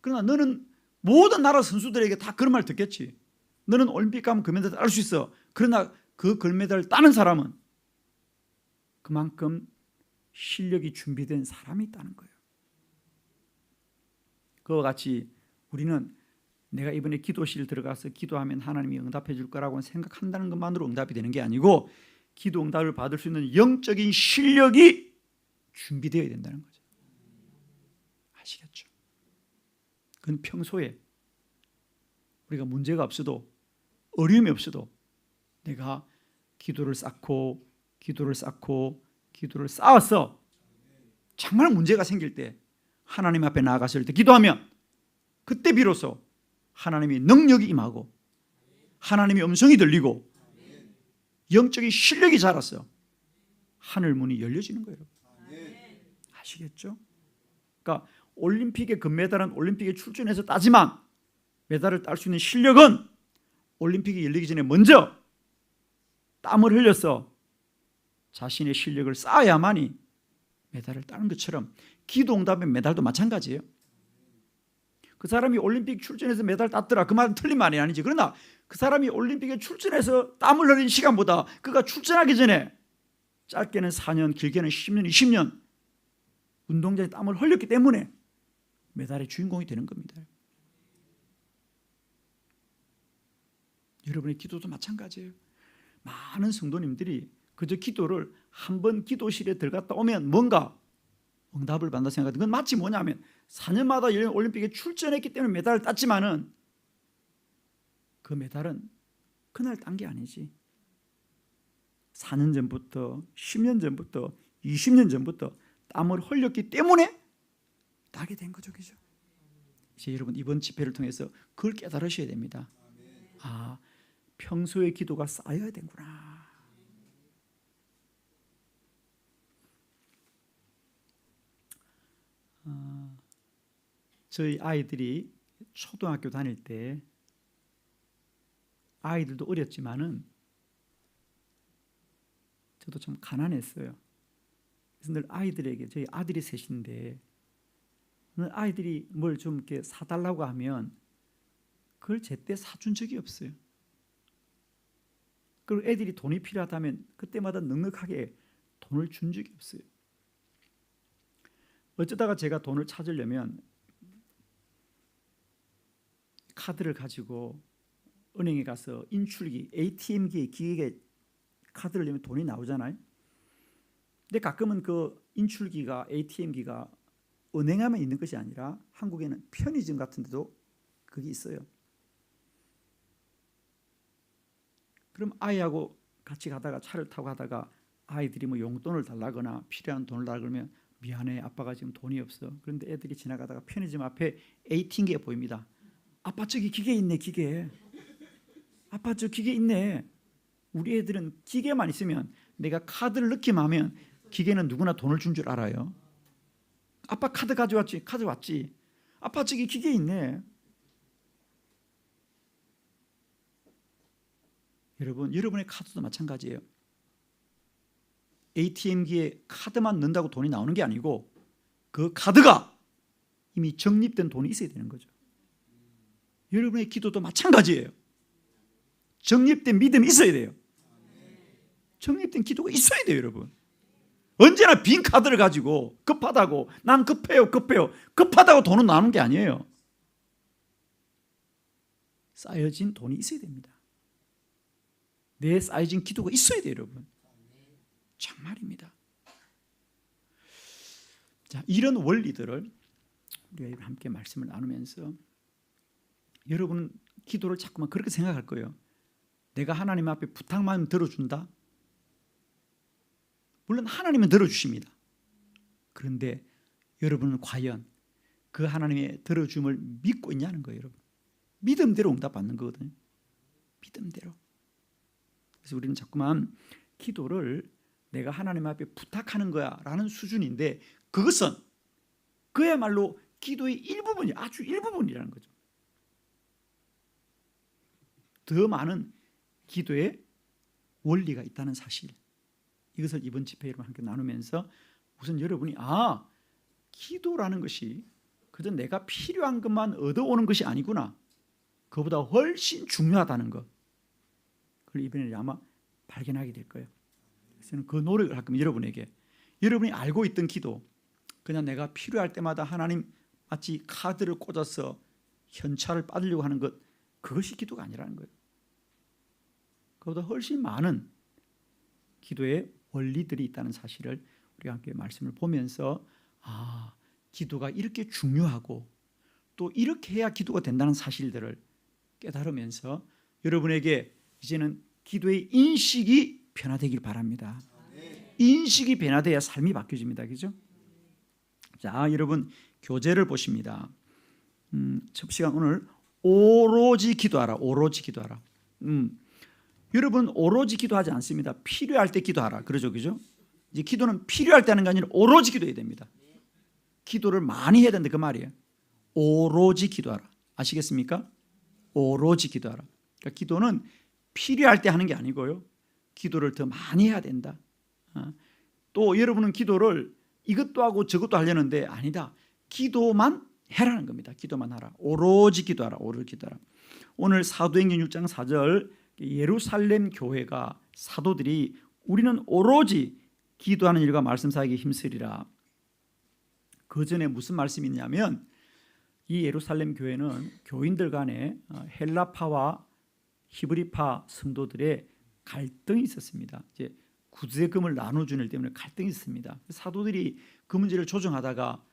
그러나 너는 모든 나라 선수들에게 다 그런 말 듣겠지. 너는 올림픽 가면 금메달 딸 수 있어. 그러나 그 금메달을 따는 사람은 그만큼 실력이 준비된 사람이 있다는 거예요. 그와 같이 우리는 내가 이번에 기도실 들어가서 기도하면 하나님이 응답해 줄 거라고 생각한다는 것만으로 응답이 되는 게 아니고, 기도 응답을 받을 수 있는 영적인 실력이 준비되어야 된다는 거죠. 아시겠죠? 그건 평소에 우리가 문제가 없어도, 어려움이 없어도 내가 기도를 쌓고 쌓아서 정말 문제가 생길 때 하나님 앞에 나아갔을 때 기도하면 그때 비로소 하나님의 능력이 임하고 하나님의 음성이 들리고 영적인 실력이 자라서 하늘 문이 열려지는 거예요. 아시겠죠? 그러니까 올림픽의 금메달은 올림픽에 출전해서 따지만 메달을 딸 수 있는 실력은 올림픽이 열리기 전에 먼저 땀을 흘려서 자신의 실력을 쌓아야만이 메달을 따는 것처럼 기도 응답의 메달도 마찬가지예요. 그 사람이 올림픽 출전해서 메달 땄더라, 그 말은 틀린 말이 아니지. 그러나 그 사람이 올림픽에 출전해서 땀을 흘린 시간보다 그가 출전하기 전에 짧게는 4년, 길게는 10년, 20년 운동장에 땀을 흘렸기 때문에 메달의 주인공이 되는 겁니다. 여러분의 기도도 마찬가지예요. 많은 성도님들이 그저 기도를 한번 기도실에 들어갔다 오면 뭔가 응답을 받는다 생각하는데, 그건 마치 뭐냐면 4년마다 열린 올림픽에 출전했기 때문에 메달을 땄지만은 그 메달은 그날 딴 게 아니지. 4년 전부터, 10년 전부터, 20년 전부터 땀을 흘렸기 때문에 나게 된 거죠. 그죠? 이제 여러분 이번 집회를 통해서 그걸 깨달으셔야 됩니다. 아, 평소에 기도가 쌓여야 되는구나. 저희 아이들이 초등학교 다닐 때 아이들도 어렸지만은 저도 좀 가난했어요. 그래서 늘 아이들에게, 저희 아들이 셋인데 늘 아이들이 뭘 좀 이렇게 사달라고 하면 그걸 제때 사준 적이 없어요. 그리고 애들이 돈이 필요하다면 그때마다 넉넉하게 돈을 준 적이 없어요. 어쩌다가 제가 돈을 찾으려면 카드를 가지고 은행에 가서 인출기, ATM기에 기계에 카드를 넣으면 돈이 나오잖아요. 근데 가끔은 그 인출기가, ATM기가 은행에만 있는 것이 아니라 한국에는 편의점 같은 데도 그게 있어요. 그럼 아이하고 같이 가다가 차를 타고 가다가 아이들이 뭐 용돈을 달라거나 필요한 돈을 달라고 그러면 미안해, 아빠가 지금 돈이 없어. 그런데 애들이 지나가다가 편의점 앞에 ATM기가 보입니다. 아빠 저기 기계 있네, 기계. 아빠 저 기계 있네. 우리 애들은 기계만 있으면, 내가 카드를 넣기만 하면 기계는 누구나 돈을 준 줄 알아요. 아빠 카드 가져왔지, 가져왔지. 아빠 저기 기계 있네. 여러분, 여러분의 카드도 마찬가지예요. ATM기에 카드만 넣는다고 돈이 나오는 게 아니고 그 카드가 이미 적립된 돈이 있어야 되는 거죠. 여러분의 기도도 마찬가지예요. 적립된 믿음이 있어야 돼요. 적립된 기도가 있어야 돼요, 여러분. 언제나 빈 카드를 가지고 급하다고, 난 급해요, 급해요. 급하다고 돈은 나오는 게 아니에요. 쌓여진 돈이 있어야 됩니다. 내 쌓여진 기도가 있어야 돼요, 여러분. 정말입니다. 자, 이런 원리들을 우리가 함께 말씀을 나누면서 여러분은 기도를 자꾸만 그렇게 생각할 거예요. 내가 하나님 앞에 부탁만 들어준다? 물론 하나님은 들어주십니다. 그런데 여러분은 과연 그 하나님의 들어줌을 믿고 있냐는 거예요, 여러분. 믿음대로 응답받는 거거든요. 믿음대로. 그래서 우리는 자꾸만 기도를 내가 하나님 앞에 부탁하는 거야 라는 수준인데, 그것은 그야말로 기도의 일부분이, 아주 일부분이라는 거죠. 더 많은 기도의 원리가 있다는 사실, 이것을 이번 집회로 함께 나누면서 우선 여러분이 기도라는 것이 그저 내가 필요한 것만 얻어오는 것이 아니구나, 그보다 훨씬 중요하다는 것, 그걸 이번에 아마 발견하게 될 거예요. 그래서 그 노력을 할 겁니다. 여러분이 알고 있던 기도, 그냥 내가 필요할 때마다 하나님 마치 카드를 꽂아서 현찰을 받으려고 하는 것, 그것이 기도가 아니라는 거예요. 그보다 훨씬 많은 기도의 원리들이 있다는 사실을 우리가 함께 말씀을 보면서 기도가 이렇게 중요하고 또 이렇게 해야 기도가 된다는 사실들을 깨달으면서 여러분에게 이제는 기도의 인식이 변화되길 바랍니다. 인식이 변화돼야 삶이 바뀌어집니다. 그죠? 자, 여러분 교재를 보십니다. 첫 시간 오늘 오로지 기도하라. 오로지 기도하라. 여러분 오로지 기도하지 않습니다. 필요할 때 기도하라. 그러죠, 그죠? 이제 기도는 필요할 때 하는 게 아니라 오로지 기도해야 됩니다. 기도를 많이 해야 된다, 그 말이에요. 오로지 기도하라. 아시겠습니까? 오로지 기도하라. 그러니까 기도는 필요할 때 하는 게 아니고요, 기도를 더 많이 해야 된다. 또 여러분은 기도를 이것도 하고 저것도 하려는데 아니다. 기도만 해라는 겁니다. 기도만 하라. 오로지 기도하라. 오로지 기도하라. 오늘 사도행전 6장 4절 예루살렘 교회가 사도들이 우리는 오로지 기도하는 일과 말씀 사역에 힘쓰리라. 그 전에 무슨 말씀이 있냐면, 이 예루살렘 교회는 교인들 간에 헬라파와 히브리파 성도들의 갈등이 있었습니다. 이제 구제금을 나눠주는 일 때문에 갈등이 있습니다. 사도들이 그 문제를 조정하다가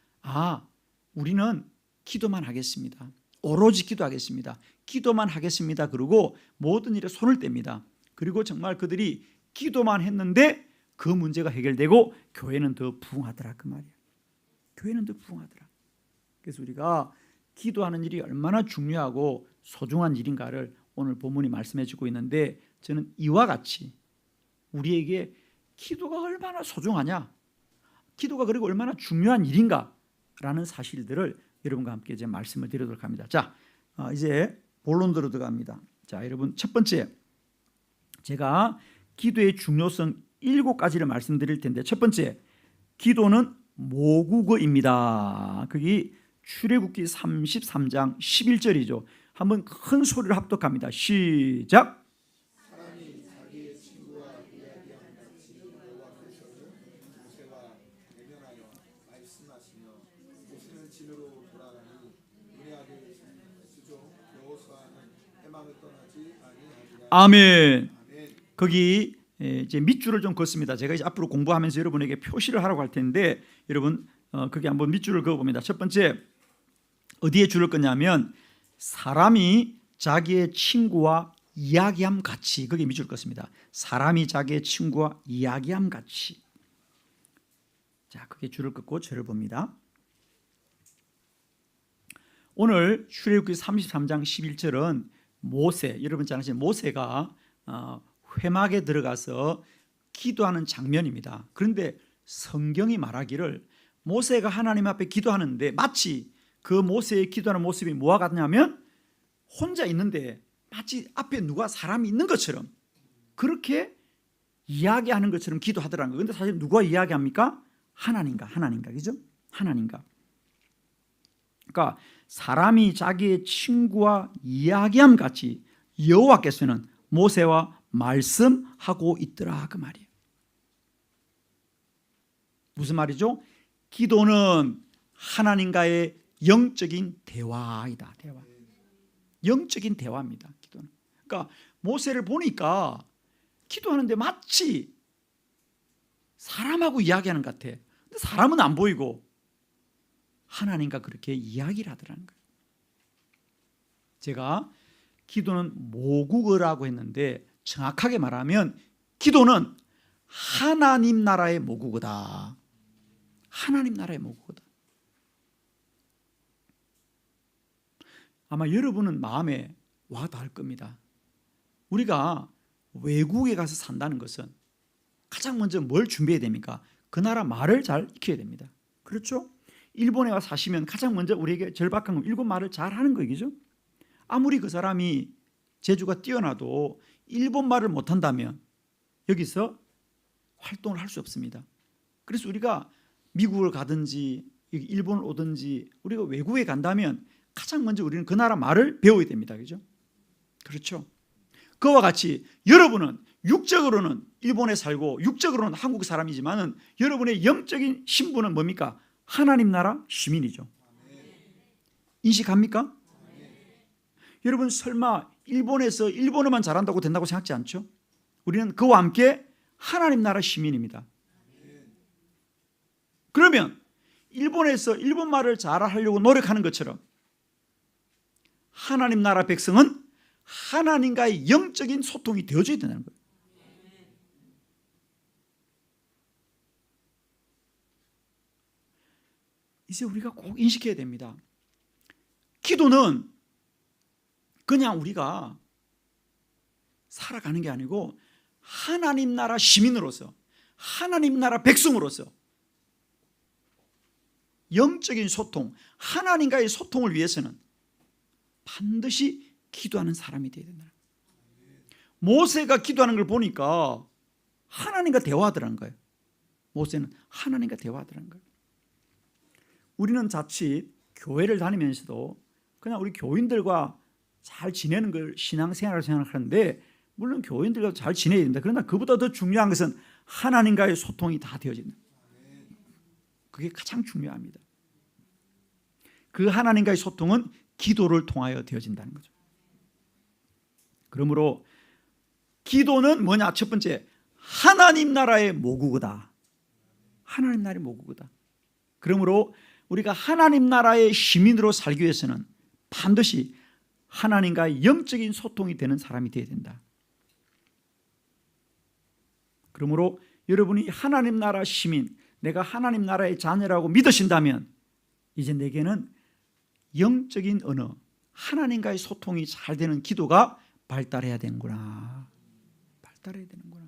우리는 기도만 하겠습니다. 오로지 기도하겠습니다. 기도만 하겠습니다. 그리고 모든 일에 손을 뗍니다. 그리고 정말 그들이 기도만 했는데 그 문제가 해결되고 교회는 더 부흥하더라 그 말이야. 교회는 더 부흥하더라. 그래서 우리가 기도하는 일이 얼마나 중요하고 소중한 일인가를 오늘 본문이 말씀해 주고 있는데, 저는 이와 같이 우리에게 기도가 얼마나 소중하냐, 기도가 그리고 얼마나 중요한 일인가라는 사실들을 여러분과 함께 이제 말씀을 드리도록 합니다. 자, 이제 본론으로 들어갑니다. 자, 여러분, 첫 번째, 제가 기도의 중요성 7가지를 말씀드릴 텐데, 첫 번째, 기도는 모국어입니다. 거기 출애굽기 33장 11절이죠. 한번 큰 소리를 합독합니다. 시작. 사람이 자기의 친구와 이야기한 같이 여호와께서는 모세와 대면하여 말씀하시며 모세는 진으로 돌아가니 은혜하게 수종 여호수아는 해망을 떠나지 아니하니라. 아멘. 아멘. 거기 이제 밑줄을 좀 긋습니다. 제가 이제 앞으로 공부하면서 여러분에게 표시를 하라고 할 텐데, 여러분 거기 한번 밑줄을 그어봅니다. 첫 번째, 어디에 줄을 긋냐면 사람이 자기의 친구와 이야기함 같이, 거기에 밑줄을 긋습니다. 사람이 자기의 친구와 이야기함 같이. 자, 거기에 줄을 긋고 저를 봅니다. 오늘 출애굽기 33장 11절은 모세, 여러분 잘 아시는 모세가 회막에 들어가서 기도하는 장면입니다. 그런데 성경이 말하기를 모세가 하나님 앞에 기도하는데 마치 그 모세의 기도하는 모습이 뭐와 같냐면 혼자 있는데 마치 앞에 누가 사람이 있는 것처럼 그렇게 이야기하는 것처럼 기도하더라는 거예요. 그런데 사실 누가 이야기합니까? 하나님과 그죠? 하나님과. 그러니까 사람이 자기의 친구와 이야기함 같이 여호와께서는 모세와 말씀하고 있더라 그 말이에요. 무슨 말이죠? 기도는 하나님과의 영적인 대화이다. 대화. 영적인 대화입니다. 기도는. 그러니까 모세를 보니까 기도하는데 마치 사람하고 이야기하는 것 같아. 근데 사람은 안 보이고 하나님과 그렇게 이야기를 하더라는 거예요. 제가 기도는 모국어라고 했는데 정확하게 말하면 기도는 하나님 나라의 모국어다. 하나님 나라의 모국어다. 아마 여러분은 마음에 와 닿을 겁니다. 우리가 외국에 가서 산다는 것은 가장 먼저 뭘 준비해야 됩니까? 그 나라 말을 잘 익혀야 됩니다. 그렇죠? 일본에 와서 사시면 가장 먼저 우리에게 절박한 건 일본 말을 잘 하는 거죠. 아무리 그 사람이 재주가 뛰어나도 일본 말을 못한다면 여기서 활동을 할 수 없습니다. 그래서 우리가 미국을 가든지 일본을 오든지 우리가 외국에 간다면 가장 먼저 우리는 그 나라 말을 배워야 됩니다. 그죠? 그렇죠? 그와 같이 여러분은 육적으로는 일본에 살고 육적으로는 한국 사람이지만은 여러분의 영적인 신분은 뭡니까? 하나님 나라 시민이죠. 인식합니까? 여러분 설마 일본에서 일본어만 잘한다고 된다고 생각지 않죠? 우리는 그와 함께 하나님 나라 시민입니다. 그러면 일본에서 일본말을 잘하려고 노력하는 것처럼 하나님 나라 백성은 하나님과의 영적인 소통이 되어져야 된다는 거예요. 이제 우리가 꼭 인식해야 됩니다. 기도는 그냥 우리가 살아가는 게 아니고 하나님 나라 시민으로서 하나님 나라 백성으로서 영적인 소통, 하나님과의 소통을 위해서는 반드시 기도하는 사람이 되어야 된다. 모세가 기도하는 걸 보니까 하나님과 대화하더라는 거예요. 모세는 하나님과 대화하더라는 거예요. 우리는 자칫 교회를 다니면서도 그냥 우리 교인들과 잘 지내는 걸 신앙생활을 생각하는데 물론 교인들과 잘 지내야 된다. 그러나 그보다 더 중요한 것은 하나님과의 소통이 다 되어진다. 그게 가장 중요합니다. 그 하나님과의 소통은 기도를 통하여 되어진다는 거죠. 그러므로 기도는 뭐냐? 첫 번째, 하나님 나라의 모국어다. 하나님 나라의 모국어다. 그러므로 우리가 하나님 나라의 시민으로 살기 위해서는 반드시 하나님과의 영적인 소통이 되는 사람이 되어야 된다. 그러므로 여러분이 하나님 나라 시민, 내가 하나님 나라의 자녀라고 믿으신다면 이제 내게는 영적인 언어, 하나님과의 소통이 잘 되는 기도가 발달해야 되는구나. 발달해야 되는구나.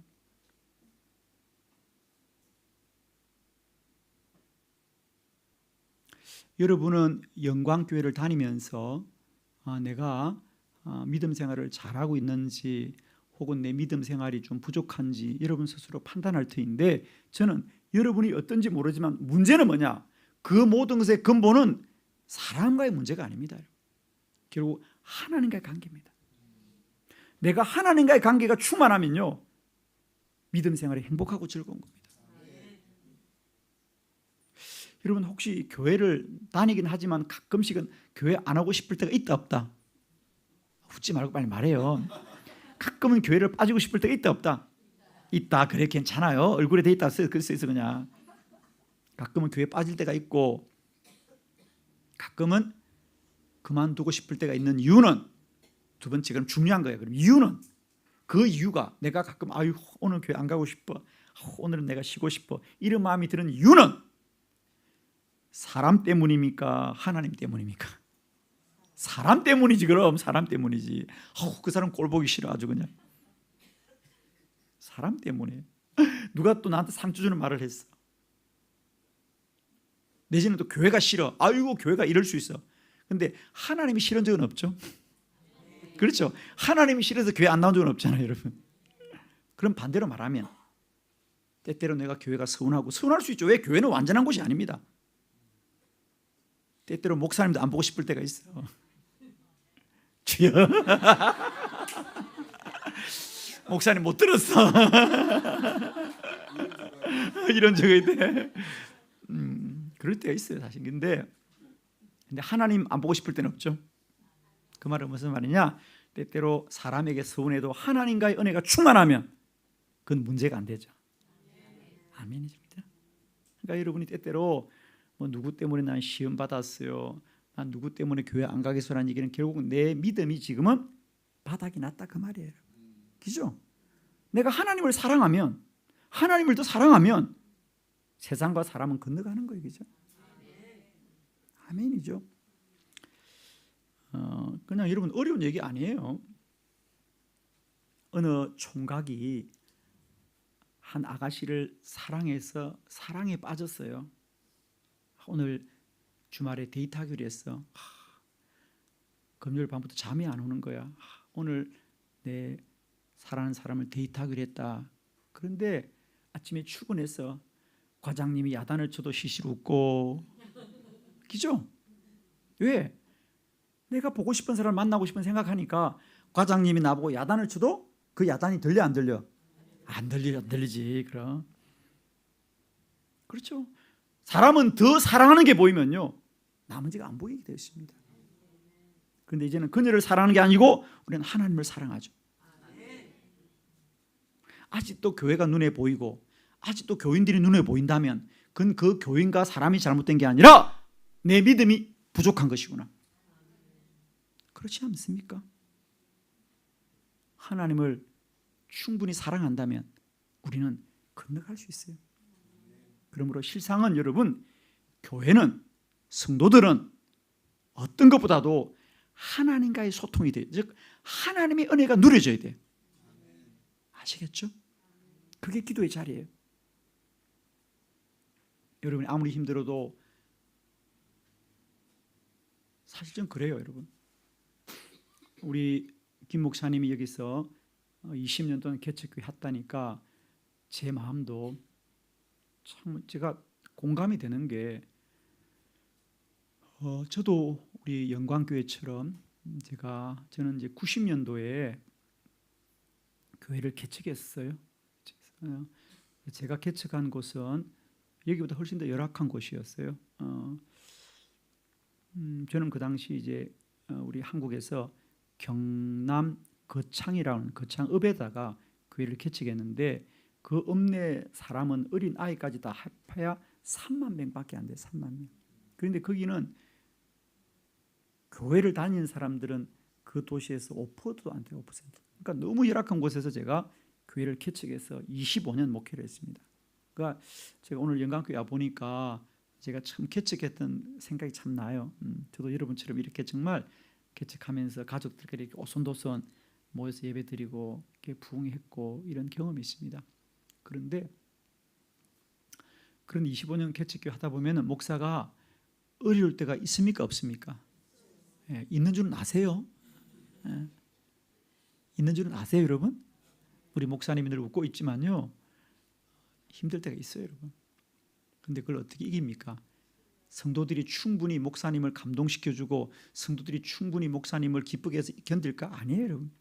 여러분은 영광교회를 다니면서 내가 믿음 생활을 잘하고 있는지 혹은 내 믿음 생활이 좀 부족한지 여러분 스스로 판단할 터인데, 저는 여러분이 어떤지 모르지만 문제는 뭐냐? 그 모든 것의 근본은 사람과의 문제가 아닙니다. 결국 하나님과의 관계입니다. 내가 하나님과의 관계가 충만하면요, 믿음 생활이 행복하고 즐거운 겁니다. 여러분 혹시 교회를 다니긴 하지만 가끔씩은 교회 안 하고 싶을 때가 있다 없다? 웃지 말고 빨리 말해요. 가끔은 교회를 빠지고 싶을 때가 있다 없다? 있다. 그래 괜찮아요. 얼굴에 돼 있다 글 써 있어 그냥. 가끔은 교회 빠질 때가 있고 가끔은 그만두고 싶을 때가 있는 이유는, 두 번째 그럼 중요한 거예요. 그럼 이유는, 그 이유가 내가 가끔 아유 오늘 교회 안 가고 싶어, 오늘은 내가 쉬고 싶어 이런 마음이 드는 이유는 사람 때문입니까? 하나님 때문입니까? 사람 때문이지. 그럼 사람 때문이지. 그 사람 꼴 보기 싫어 아주 그냥. 사람 때문에. 누가 또 나한테 상처 주는 말을 했어. 내지는 또 교회가 싫어. 아이고 교회가 이럴 수 있어. 근데 하나님이 싫은 적은 없죠. 그렇죠. 하나님이 싫어서 교회 안 나온 적은 없잖아요 여러분. 그럼 반대로 말하면 때때로 내가 교회가 서운하고, 서운할 수 있죠. 왜? 교회는 완전한 곳이 아닙니다. 때때로 목사님도 안 보고 싶을 때가 있어. 주여 목사님 못 들었어. 이런 적이 있대. 그럴 때가 있어요 사실. 근데 하나님 안 보고 싶을 때는 없죠. 그 말은 무슨 말이냐? 때때로 사람에게 서운해도 하나님과의 은혜가 충만하면 그건 문제가 안 되죠. 아멘이십니다. 그러니까 여러분이 때때로 뭐 누구 때문에 난 시험 받았어요, 난 누구 때문에 교회 안 가겠어라는 얘기는 결국 내 믿음이 지금은 바닥이 났다 그 말이에요. 그죠? 내가 하나님을 사랑하면, 하나님을 더 사랑하면 세상과 사람은 건너가는 거예요. 그죠? 아멘이죠. 그냥 여러분 어려운 얘기 아니에요. 어느 총각이 한 아가씨를 사랑해서 사랑에 빠졌어요. 오늘 주말에 데이트하기로 했어. 금요일 밤부터 잠이 안 오는 거야. 오늘 내 사랑하는 사람을 데이트하기로 했다. 그런데 아침에 출근해서 과장님이 야단을 쳐도 시실 웃고. 그죠? 왜? 내가 보고 싶은 사람을 만나고 싶은 생각하니까 과장님이 나보고 야단을 쳐도 그 야단이 들려 안 들려? 안 들리지. 그럼 그렇죠. 사람은 더 사랑하는 게 보이면요 나머지가 안 보이게 되어 있습니다. 그런데 이제는 그녀를 사랑하는 게 아니고 우리는 하나님을 사랑하죠. 아직도 교회가 눈에 보이고 아직도 교인들이 눈에 보인다면 그건 그 교인과 사람이 잘못된 게 아니라 내 믿음이 부족한 것이구나. 그렇지 않습니까? 하나님을 충분히 사랑한다면 우리는 건너갈 수 있어요. 그러므로 실상은 여러분, 교회는, 성도들은 어떤 것보다도 하나님과의 소통이 돼요. 즉 하나님의 은혜가 누려져야 돼요. 아시겠죠? 그게 기도의 자리예요. 여러분이 아무리 힘들어도 사실 좀 그래요 여러분. 우리 김 목사님이 여기서 20년 동안 개척교회 했다니까 제 마음도 참 제가 공감이 되는 게, 저도 우리 영광교회처럼 저는 이제 90년도에 교회를 개척했어요. 제가 개척한 곳은 여기보다 훨씬 더 열악한 곳이었어요. 저는 그 당시 이제 우리 한국에서 경남 거창이라는 거창읍에다가 교회를 개척했는데 그 읍내 사람은 어린 아이까지 다 합해야 3만 명밖에 안 돼요. 3만 명. 그런데 거기는 교회를 다니는 사람들은 그 도시에서 5%도 안 돼요. 5%. 그러니까 너무 열악한 곳에서 제가 교회를 개척해서 25년 목회를 했습니다. 그러니까 제가 오늘 영광교회 와 보니까 제가 처음 개척했던 생각이 참 나요. 저도 여러분처럼 이렇게 정말 개척하면서 가족들끼리 이렇게 오손도손 모여서 예배드리고 이렇게 부흥했고 이런 경험이 있습니다. 그런데 그런 25년 개척교회 하다 보면은 목사가 어려울 때가 있습니까 없습니까? 예, 있는 줄은 아세요? 예, 있는 줄은 아세요, 여러분? 우리 목사님이 늘 웃고 있지만요, 힘들 때가 있어요, 여러분. 근데 그걸 어떻게 이깁니까? 성도들이 충분히 목사님을 감동시켜주고 성도들이 충분히 목사님을 기쁘게 해서 견딜까? 아니에요, 여러분.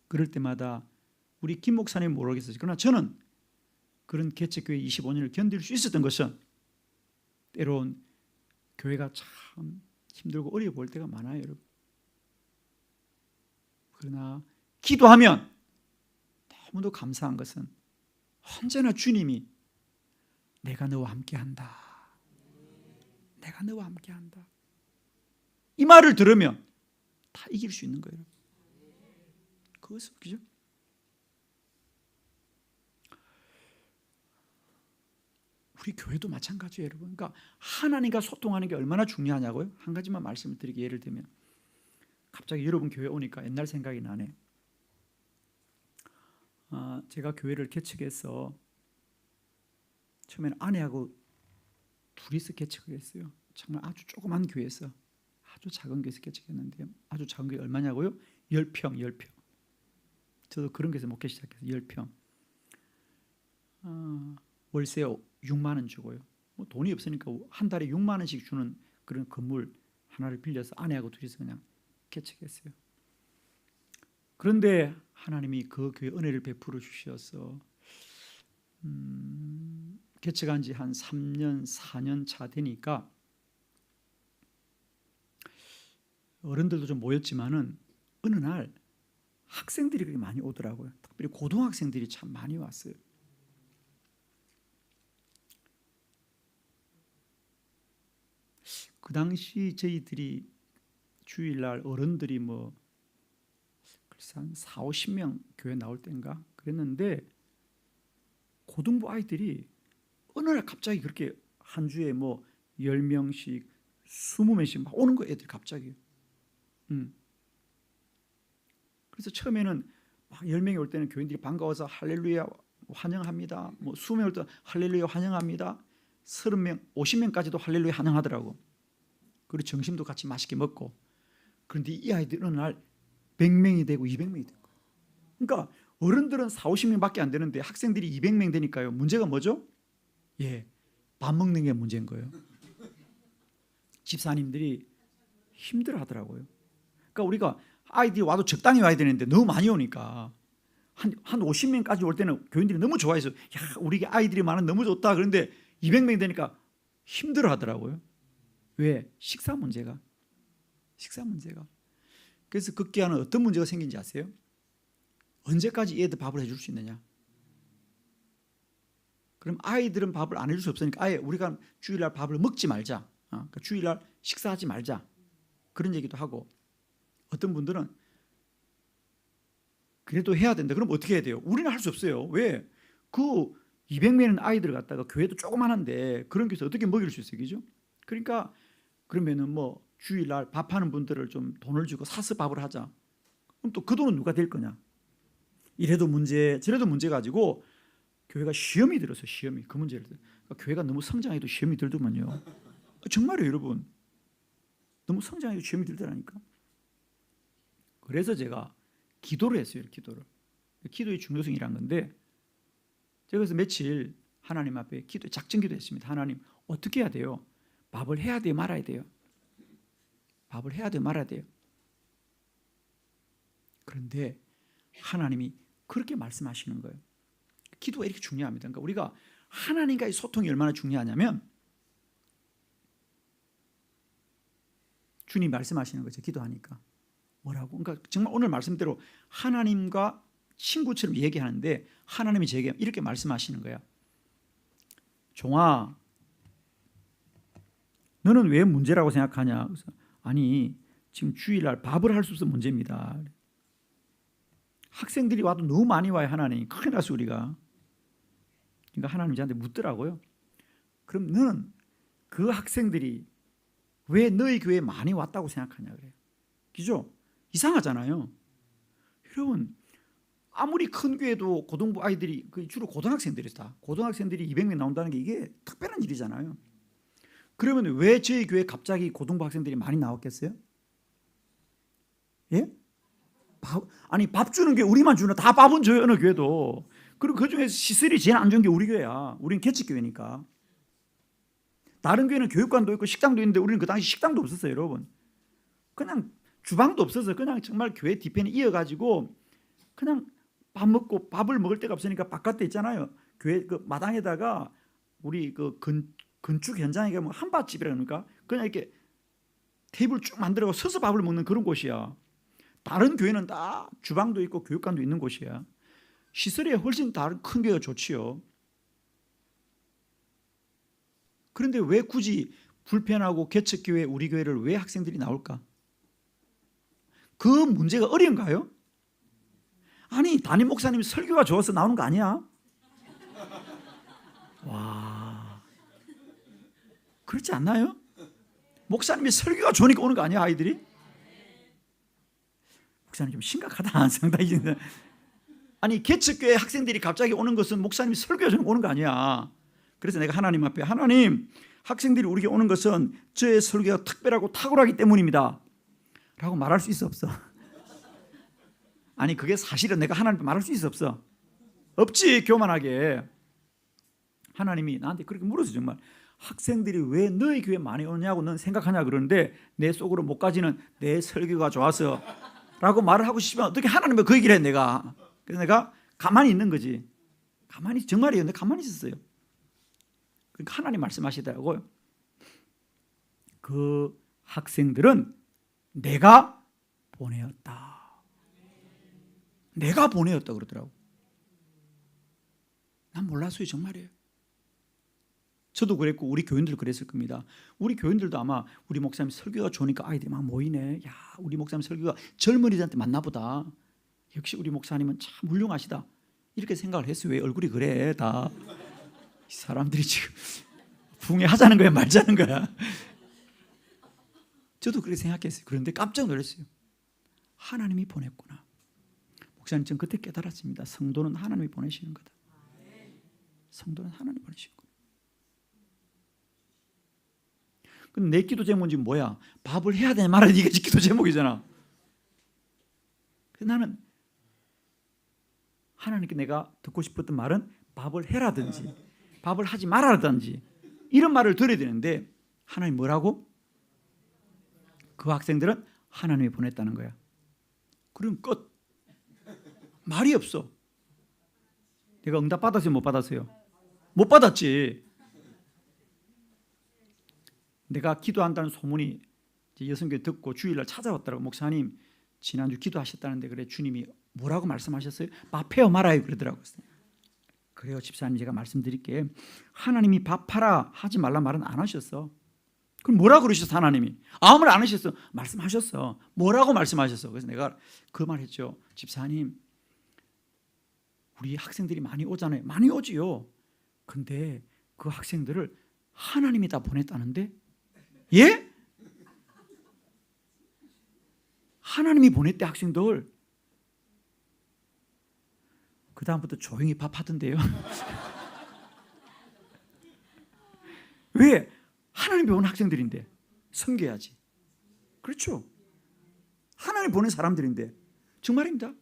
그럴 때마다 우리 김 목사님 모르겠어요. 그러나 저는 그런 개척교회 25년을 견딜 수 있었던 것은 때론 교회가 참 힘들고 어려워 보일 때가 많아요, 여러분. 그러나 기도하면 너무도 감사한 것은 언제나 주님이 내가 너와 함께한다. 내가 너와 함께한다. 이 말을 들으면 다 이길 수 있는 거예요. 그것은 그죠? 우리 교회도 마찬가지예요, 여러분. 그러니까 하나님과 소통하는 게 얼마나 중요하냐고요? 한 가지만 말씀을 드리게 예를 들면 갑자기 여러분 교회 오니까 옛날 생각이 나네. 제가 교회를 개척해서 처음에는 아내하고 둘이서 개척을 했어요. 정말 아주 조그만 교회에서 아주 작은 교회에서 개척했는데요. 아주 작은 교회 얼마냐고요? 10평. 저도 그런 교회에서 목회 시작해서 10평. 월세 6만 원 주고요. 뭐 돈이 없으니까 한 달에 6만 원씩 주는 그런 건물 하나를 빌려서 아내하고 둘이서 그냥 개척했어요. 그런데 하나님이 그 교회 은혜를 베풀어 주셔서 개척한 지 한 3년, 4년 차 되니까 어른들도 좀 모였지만은 어느 날 학생들이 그렇게 많이 오더라고요. 특별히 고등학생들이 참 많이 왔어요. 그 당시 저희들이 주일날 어른들이 뭐 한 4, 50명 교회 나올 때인가 그랬는데 고등부 아이들이 어느 날 갑자기 그렇게 한 주에 뭐 10명씩 20명씩 막 오는 거예요. 애들이 갑자기. 그래서 처음에는 막 10명이 올 때는 교인들이 반가워서 할렐루야 환영합니다. 뭐 20명 올 때 할렐루야 환영합니다. 30명, 50명까지도 할렐루야 환영하더라고. 그리고 점심도 같이 맛있게 먹고. 그런데 이 아이들은 어느 날 100명이 되고 200명이 된 거예요. 그러니까 어른들은 4, 50명밖에 안 되는데 학생들이 200명 되니까요. 문제가 뭐죠? 예, 밥 먹는 게 문제인 거예요. 집사님들이 힘들어하더라고요. 그러니까 우리가 아이들이 와도 적당히 와야 되는데 너무 많이 오니까 한 50명까지 올 때는 교인들이 너무 좋아해서 야, 우리 아이들이 많은 너무 좋다. 그런데 200명이 되니까 힘들어하더라고요. 왜? 식사 문제가. 그래서 극기야는 어떤 문제가 생긴지 아세요? 언제까지 애들 밥을 해줄 수 있느냐? 그럼 아이들은 밥을 안 해줄 수 없으니까 아예 우리가 주일날 밥을 먹지 말자. 그러니까 주일날 식사하지 말자. 그런 얘기도 하고 어떤 분들은 그래도 해야 된다. 그럼 어떻게 해야 돼요? 우리는 할 수 없어요. 왜? 그 200명의 아이들 갖다가 교회도 조그만한데 그런 교회에서 어떻게 먹일 수 있어요? 그죠? 그러니까 그러면은 뭐 주일날 밥하는 분들을 좀 돈을 주고 사서 밥을 하자. 그럼 또 그 돈은 누가 될 거냐? 이래도 문제, 저래도 문제 가지고 교회가 시험이 들어서 시험이 그 문제를 그러니까 교회가 너무 성장해도 시험이 들더만요. 정말요, 여러분. 너무 성장해도 시험이 들더라니까. 그래서 제가 기도를 했어요. 기도를. 기도의 중요성이란 건데 제가 그래서 며칠 하나님 앞에 작전 기도했습니다. 하나님 어떻게 해야 돼요? 밥을 해야 돼요? 말아야 돼요? 밥을 해야 돼요? 말아야 돼요? 그런데 하나님이 그렇게 말씀하시는 거예요. 기도가 이렇게 중요합니다. 그러니까 우리가 하나님과의 소통이 얼마나 중요하냐면 주님 말씀하시는 거죠. 기도하니까. 뭐라고? 그러니까 정말 오늘 말씀대로 하나님과 친구처럼 얘기하는데 하나님이 제게 이렇게 말씀하시는 거야. 종아, 너는 왜 문제라고 생각하냐? 그래서 아니 지금 주일날 밥을 할 수 없어서 문제입니다. 학생들이 와도 너무 많이 와요. 하나님 큰일 났어 우리가. 그러니까 하나님이 저한테 묻더라고요. 그럼 너는 그 학생들이 왜 너희 교회에 많이 왔다고 생각하냐 그래요. 그죠? 이상하잖아요. 여러분 아무리 큰 교회도 고등부 아이들이 주로 고등학생들이다. 고등학생들이 200명 나온다는 게 이게 특별한 일이잖아요. 그러면 왜 저희 교회 갑자기 고등부 학생들이 많이 나왔겠어요? 예? 밥 주는 게 우리만 주는 다 밥은 줘요 어느 교회도. 그리고 그 중에서 시설이 제일 안 좋은 게 우리 교회야. 우리는 개척교회니까. 다른 교회는 교육관도 있고 식당도 있는데 우리는 그 당시 식당도 없었어요 여러분. 그냥 주방도 없어서 그냥 정말 교회 뒤편에 이어가지고 그냥 밥을 먹을 데가 없으니까 바깥에 있잖아요. 교회 그 마당에다가 우리 그 건축 현장에 가면 한밭집이라 그러니까 그냥 이렇게 테이블 쭉 만들어 서서 밥을 먹는 그런 곳이야. 다른 교회는 다 주방도 있고 교육관도 있는 곳이야. 시설이 훨씬 다른 큰 교회가 좋지요. 그런데 왜 굳이 불편하고 개척교회 우리 교회를 왜 학생들이 나올까? 그 문제가 어려운가요? 아니 담임 목사님이 설교가 좋아서 나오는 거 아니야? 와, 그렇지 않나요? 목사님이 설교가 좋으니까 오는 거 아니야 아이들이? 목사님 좀 심각하다 상당히. 아니 개척교회 학생들이 갑자기 오는 것은 목사님이 설교가 좋으니까 오는 거 아니야. 그래서 내가 하나님 앞에 하나님 학생들이 우리에게 오는 것은 저의 설교가 특별하고 탁월하기 때문입니다 라고 말할 수 있어 없어? 아니 그게 사실은 내가 하나님께 말할 수 있어 없어? 없지. 교만하게. 하나님이 나한테 그렇게 물었어. 정말 학생들이 왜 너희 교회 많이 오냐고 넌 생각하냐 그러는데 내 속으로 목까지는 내 설교가 좋아서 라고 말을 하고 싶으면 어떻게 하나님이 그 얘기를 해 내가. 그래서 내가 가만히 있는 거지. 가만히 정말이에요. 내가 가만히 있었어요. 그러니까 하나님 말씀하시더라고요. 그 학생들은 내가 보내었다. 내가 보내었다 그러더라고. 난 몰랐어요. 정말이에요. 저도 그랬고 우리 교인들도 그랬을 겁니다. 우리 교인들도 아마 우리 목사님 설교가 좋으니까 아이들이 막 모이네. 야, 우리 목사님 설교가 젊은이들한테 맞나 보다. 역시 우리 목사님은 참 훌륭하시다. 이렇게 생각을 했어요. 왜 얼굴이 그래 다. 이 사람들이 지금 붕해하자는 거야 말자는 거야. 저도 그렇게 생각했어요. 그런데 깜짝 놀랐어요. 하나님이 보냈구나. 목사님 전 그때 깨달았습니다. 성도는 하나님이 보내시는 거다. 성도는 하나님이 보내시는 거다. 근데 내 기도 제목은 지금 뭐야? 밥을 해야 되냐 말아야 돼. 이게 기도 제목이잖아. 그래서 나는 하나님께 내가 듣고 싶었던 말은 밥을 해라든지 밥을 하지 말아라든지 이런 말을 들어야 되는데 하나님 뭐라고? 그 학생들은 하나님이 보냈다는 거야. 그럼 끝. 말이 없어. 내가 응답 받았어요? 못 받았어요? 못 받았지. 내가 기도한다는 소문이 여성교회 듣고 주일날 찾아왔더라고. 목사님 지난주 기도하셨다는데 그래 주님이 뭐라고 말씀하셨어요? 밥 해요 말아요 그러더라고요. 그래요 집사님 제가 말씀드릴게. 하나님이 밥 팔아 하지 말란 말은 안 하셨어. 그럼 뭐라고 그러셨어 하나님이? 아무 말 안 하셨어. 말씀하셨어. 뭐라고 말씀하셨어? 그래서 내가 그 말 했죠. 집사님 우리 학생들이 많이 오잖아요. 많이 오지요. 근데 그 학생들을 하나님이 다 보냈다는데? 예? 하나님이 보냈대 학생들. 그 다음부터 조용히 밥하던데요. 왜? 하나님이 보낸 학생들인데 섬겨야지. 그렇죠? 하나님 보낸 사람들인데 정말입니다.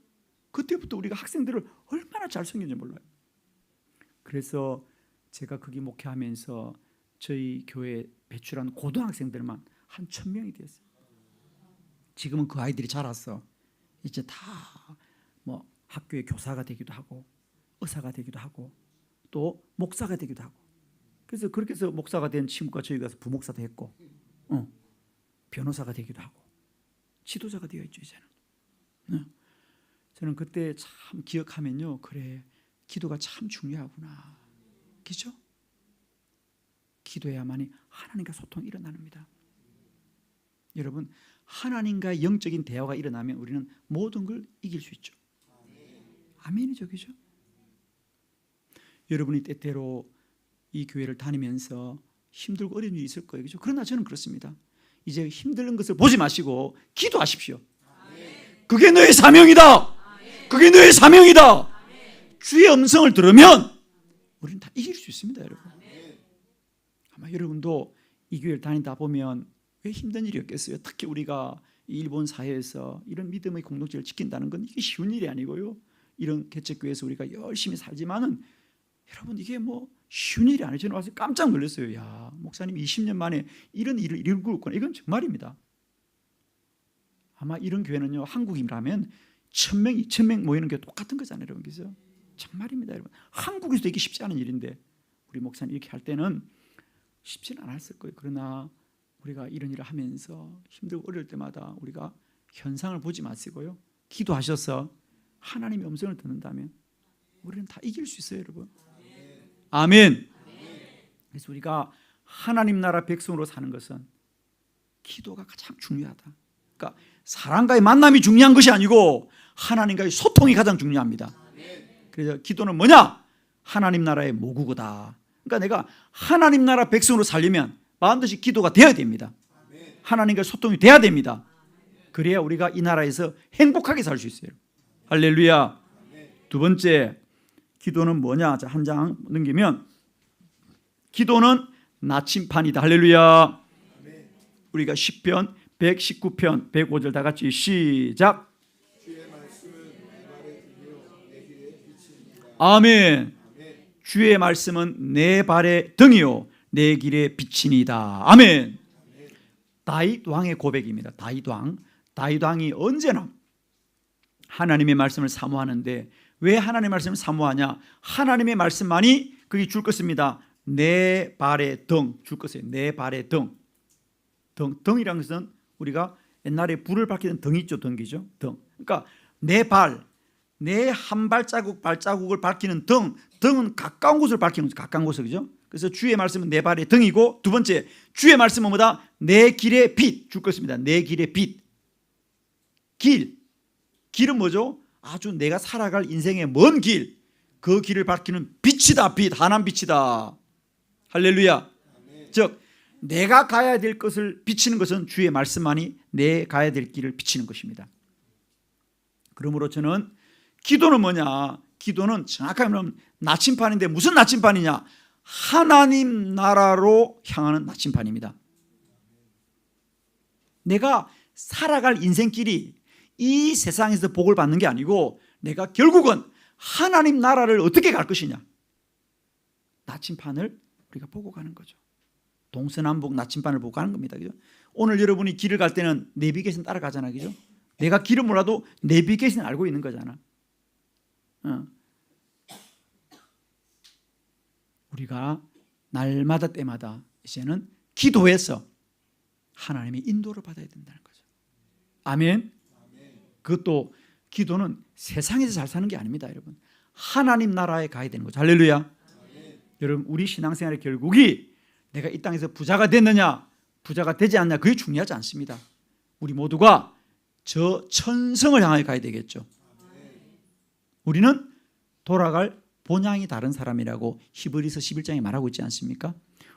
그때부터 우리가 학생들을 얼마나 잘 섬겼는지 몰라요. 그래서 제가 거기 목회하면서 저희 교회 배출한 고등학생들만 한 1000명이 되었어요. 지금은 그 아이들이 자랐어. 이제 다 뭐 학교의 교사가 되기도 하고 의사가 되기도 하고 또 목사가 되기도 하고. 그래서 그렇게 해서 목사가 된 친구가 저희 가서 부목사도 했고 변호사가 되기도 하고 지도자가 되어 있죠 이제는. 저는 그때 참 기억하면요. 그래 기도가 참 중요하구나. 그죠? 기도해야만이 하나님과 소통이 일어납니다. 여러분 하나님과의 영적인 대화가 일어나면 우리는 모든 걸 이길 수 있죠. 아멘이죠. 그죠? 여러분이 때때로 이 교회를 다니면서 힘들고 어려운 일이 있을 거예요. 그렇죠? 그러나 저는 그렇습니다. 이제 힘든 것을 보지 마시고 기도하십시오. 그게 너의 사명이다. 그게 너의 사명이다. 주의 음성을 들으면 우리는 다 이길 수 있습니다, 여러분. 아마 여러분도 이 교회를 다니다 보면 왜 힘든 일이 없겠어요? 특히 우리가 일본 사회에서 이런 믿음의 공동체를 지킨다는 건 이게 쉬운 일이 아니고요. 이런 개척교회에서 우리가 열심히 살지만은 여러분 이게 뭐 쉬운 일이 아니에요. 저는 와서 깜짝 놀랐어요. 야, 목사님 20년 만에 이런 일을 이루고 있구나. 이건 정말입니다. 아마 이런 교회는요, 한국이라면 1000명, 2000명 모이는 게 똑같은 거잖아요, 여러분. 그죠? 정말입니다, 여러분. 한국에서도 이게 쉽지 않은 일인데 우리 목사님 이렇게 할 때는 쉽지는 않았을 거예요. 그러나 우리가 이런 일을 하면서 힘들고 어려울 때마다 우리가 현상을 보지 마시고요, 기도하셔서 하나님의 음성을 듣는다면 우리는 다 이길 수 있어요, 여러분. 아멘. 그래서 우리가 하나님 나라 백성으로 사는 것은 기도가 가장 중요하다. 그러니까 사람과의 만남이 중요한 것이 아니고 하나님과의 소통이 가장 중요합니다. 그래서 기도는 뭐냐? 하나님 나라의 모국어다. 그러니까 내가 하나님 나라 백성으로 살려면 반드시 기도가 되어야 됩니다. 하나님과 소통이 돼야 됩니다. 그래야 우리가 이 나라에서 행복하게 살 수 있어요. 할렐루야. 두 번째, 기도는 뭐냐? 자, 한 장 넘기면 기도는 나침판이다. 할렐루야. 우리가 시편 119편 105절 다 같이 시작. 아멘. 주의 말씀은 내 발의 등이요 내 길의 빛이니이다. 아멘. 다윗 왕의 고백입니다. 다윗 왕이 언제나 하나님의 말씀을 사모하는데 왜 하나님의 말씀을 사모하냐? 하나님의 말씀만이 그게 줄 것입니다. 내 발의 등, 줄 것이에요. 내 발의 등. 등이라는 것은 우리가 옛날에 불을 밝히는 등이 있죠. 등이죠. 등. 그러니까 내 발, 내 한 발자국을 밝히는 등은 가까운 곳을 밝히는 거죠. 가까운 곳을. 그죠? 그래서 주의 말씀은 내 발의 등이고, 두 번째, 주의 말씀은 뭐다? 내 길의 빛 줄 것입니다. 내 길의 빛. 길은 뭐죠? 아주 내가 살아갈 인생의 먼 길, 그 길을 밝히는 빛이다. 빛, 환한 빛이다. 할렐루야. 즉 내가 가야 될 것을 비치는 것은 주의 말씀만이 내 가야 될 길을 비치는 것입니다. 그러므로 저는 기도는 뭐냐? 기도는 정확하게 말하면 나침판인데 무슨 나침판이냐? 하나님 나라로 향하는 나침판입니다. 내가 살아갈 인생길이 이 세상에서 복을 받는 게 아니고 내가 결국은 하나님 나라를 어떻게 갈 것이냐? 나침판을 우리가 보고 가는 거죠. 동서남북 나침판을 보고 가는 겁니다. 그죠? 오늘 여러분이 길을 갈 때는 내비게이션 따라가잖아. 그죠? 내가 길을 몰라도 내비게이션 알고 있는 거잖아. 우리가 날마다 때마다 이제는 기도해서 하나님의 인도를 받아야 된다는 거죠. 아멘. 그것도 기도는 세상에서 잘 사는 게 아닙니다, 여러분. 하나님 나라에 가야 되는 거죠. 할렐루야. 여러분, 우리 신앙생활의 결국이 내가 이 땅에서 부자가 됐느냐, 부자가 되지 않느냐, 그게 중요하지 않습니다. 우리 모두가 저 천성을 향하여 가야 되겠죠. 우리는 돌아갈 본향이 다른 사람이라고 히브리서 11장에 말하고 있지 않습니까?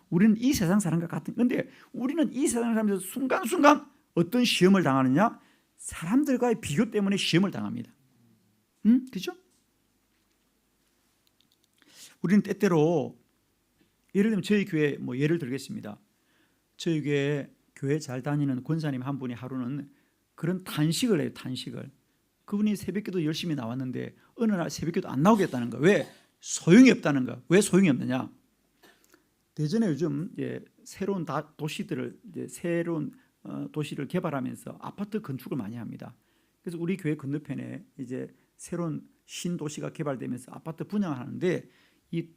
우리는 이 세상 사람과 같은, 근데 우리는 이 세상 사람에서 순간순간 어떤 시험을 당하느냐? 사람들과의 비교 때문에 시험을 당합니다. 그죠? 우리는 때때로 예를 들면 저희 교회 예를 들겠습니다. 저희 교회 잘 다니는 권사님 한 분이 하루는 그런 탄식을 해요. 탄식을. 그분이 새벽기도 열심히 나왔는데 어느 날 새벽기도 안 나오겠다는 거예요. 왜? 소용이 없다는 거예요. 왜 소용이 없느냐? 대전에 요즘 새로운 도시를 개발하면서 아파트 건축을 많이 합니다. 그래서 우리 교회 건너편에 이제 새로운 신도시가 개발되면서 아파트 분양을 하는데 이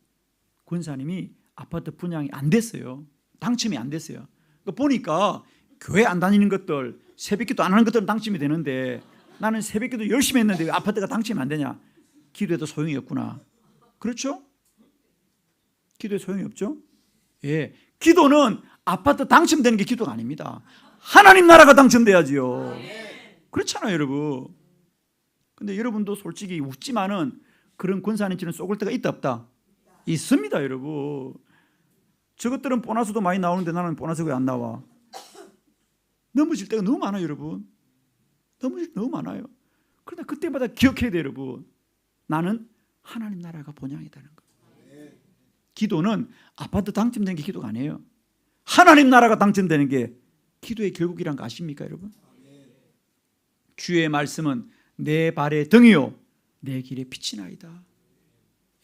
권사님이 아파트 분양이 안 됐어요. 당첨이 안 됐어요. 그러니까 보니까 교회 안 다니는 것들, 새벽기도 안 하는 것들은 당첨이 되는데 나는 새벽기도 열심히 했는데 왜 아파트가 당첨이 안 되냐? 기도해도 소용이 없구나. 그렇죠? 기도에 소용이 없죠? 예, 기도는 아파트 당첨되는 게 기도가 아닙니다. 하나님 나라가 당첨돼야지요. 그렇잖아요, 여러분. 근데 여러분도 솔직히 웃지만은 그런 권사님처럼 쏘글 때가 있다 없다? 있습니다, 여러분. 저것들은 보너스도 많이 나오는데 나는 보너스가 왜 안 나와? 넘어질 때가 너무 많아요, 여러분. 넘어질 때 너무 많아요. 그러나 그때마다 기억해야 돼요, 여러분. 나는 하나님 나라가 본향이다는 거. 기도는 아파트 당첨되는 게 기도가 아니에요. 하나님 나라가 당첨되는 게 기도의 결국이란 거 아십니까, 여러분? 주의 말씀은 내 발의 등이요 내 길의 빛이나이다.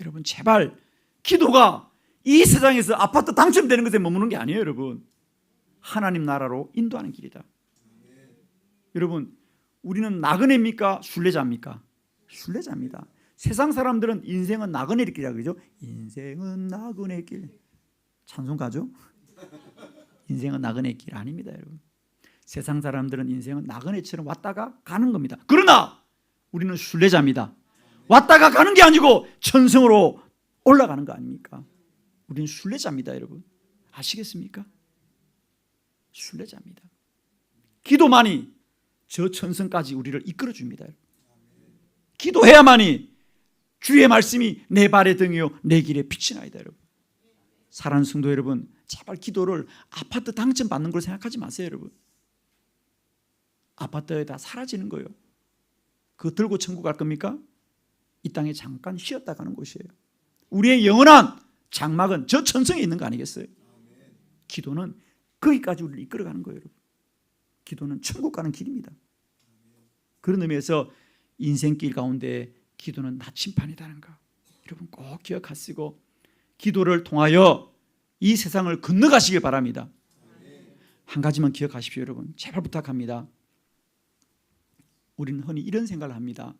여러분, 제발 기도가 이 세상에서 아파트 당첨되는 것에 머무는 게 아니에요, 여러분. 하나님 나라로 인도하는 길이다. 여러분, 우리는 나그네입니까? 순례자입니까? 순례자입니다. 세상 사람들은 인생은 나그네의 길이라고 그러죠. 인생은 나그네의 길. 찬송가죠? 인생은 나그네의 길 아닙니다, 여러분. 세상 사람들은 인생은 나그네처럼 왔다가 가는 겁니다. 그러나 우리는 순례자입니다. 왔다가 가는 게 아니고 천성으로 올라가는 거 아닙니까? 우리는 순례자입니다, 여러분. 아시겠습니까? 순례자입니다. 기도만이 저 천성까지 우리를 이끌어 줍니다. 기도해야만이 주의 말씀이 내 발의 등이요 내 길의 빛이나이다. 여러분, 사랑하는 성도 여러분, 제발 기도를 아파트 당첨 받는 걸 생각하지 마세요, 여러분. 아파트에 다 사라지는 거예요. 그거 들고 천국 갈 겁니까? 이 땅에 잠깐 쉬었다 가는 곳이에요. 우리의 영원한 장막은 저 천성에 있는 거 아니겠어요? 기도는 거기까지 우리를 이끌어가는 거예요, 여러분. 기도는 천국 가는 길입니다. 그런 의미에서 인생길 가운데 기도는 나침반이라는 거 여러분 꼭 기억하시고 기도를 통하여 이 세상을 건너가시길 바랍니다. 한 가지만 기억하십시오, 여러분. 제발 부탁합니다. 우리는 흔히 이런 생각을 합니다.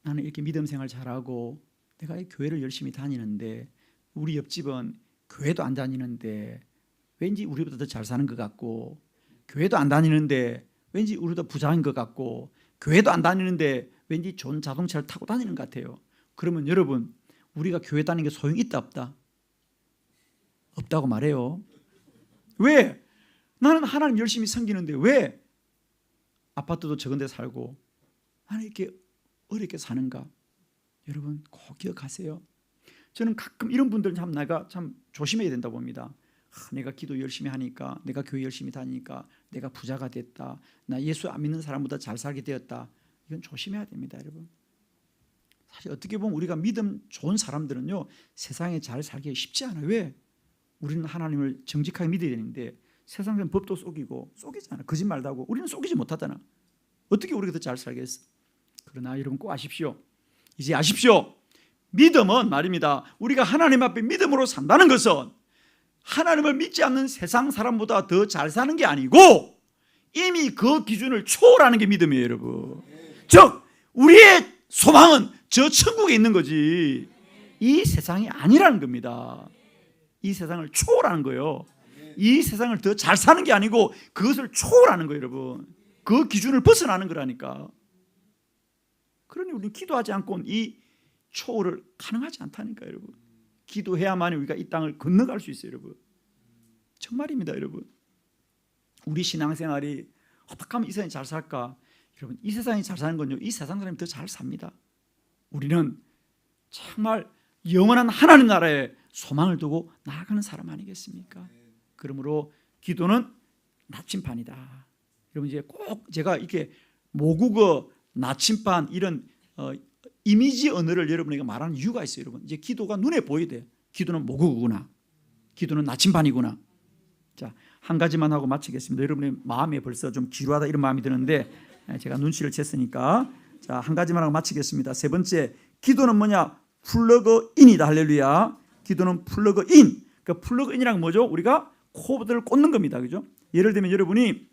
나는 이렇게 믿음 생활 잘하고 내가 이 교회를 열심히 다니는데 우리 옆집은 교회도 안 다니는데 왠지 우리보다 더 잘 사는 것 같고, 교회도 안 다니는데 왠지 우리보다 부자인 것 같고, 교회도 안 다니는데 왠지 좋은 자동차를 타고 다니는 것 같아요. 그러면 여러분, 우리가 교회 다니는 게 소용이 있다 없다? 없다고 말해요. 왜? 나는 하나님 열심히 섬기는데 왜 아파트도 적은 데 살고 나는 이렇게 어렵게 사는가? 여러분 꼭 기억하세요. 저는 가끔 이런 분들 참 내가 참 조심해야 된다고 봅니다. 내가 기도 열심히 하니까, 내가 교회 열심히 다니니까 내가 부자가 됐다, 나 예수 안 믿는 사람보다 잘 살게 되었다. 이건 조심해야 됩니다, 여러분. 사실 어떻게 보면 우리가 믿음 좋은 사람들은요 세상에 잘 살기 쉽지 않아요. 왜? 우리는 하나님을 정직하게 믿어야 되는데 세상은 법도 속이고 속이잖아. 거짓말도 하고. 우리는 속이지 못하잖아. 어떻게 우리가 더 잘 살겠어? 그러나 여러분 꼭 아십시오. 이제 아십시오. 믿음은 말입니다. 우리가 하나님 앞에 믿음으로 산다는 것은 하나님을 믿지 않는 세상 사람보다 더 잘 사는 게 아니고 이미 그 기준을 초월하는 게 믿음이에요, 여러분. 즉 우리의 소망은 저 천국에 있는 거지 이 세상이 아니라는 겁니다. 이 세상을 초월하는 거예요. 이 세상을 더 잘 사는 게 아니고 그것을 초월하는 거예요, 여러분. 그 기준을 벗어나는 거라니까. 그러니 우리는 기도하지 않고는 이 초월을 가능하지 않다니까, 여러분. 기도해야만 우리가 이 땅을 건너갈 수 있어요, 여러분. 정말입니다, 여러분. 우리 신앙생활이 어떻게 하면 이 세상이 잘 살까? 여러분, 이 세상이 잘 사는 건요, 이 세상 사람이 더 잘 삽니다. 우리는 정말 영원한 하나님 나라에 소망을 두고 나아가는 사람 아니겠습니까? 그러므로 기도는 나침반이다. 여러분 이제 꼭 제가 이렇게 모국어, 나침반 이런 이미지 언어를 여러분에게 말하는 이유가 있어요, 여러분. 이제 기도가 눈에 보여야 돼. 기도는 모국어구나. 기도는 나침반이구나. 자, 한 가지만 하고 마치겠습니다. 여러분의 마음에 벌써 좀 지루하다 이런 마음이 드는데 제가 눈치를 챘으니까 자, 한 가지만 하고 마치겠습니다. 세 번째, 기도는 뭐냐? 플러그인이다. 할렐루야. 기도는 플러그인. 그 플러그인이란 뭐죠? 우리가 코드를 꽂는 겁니다. 그죠? 예를 들면 여러분이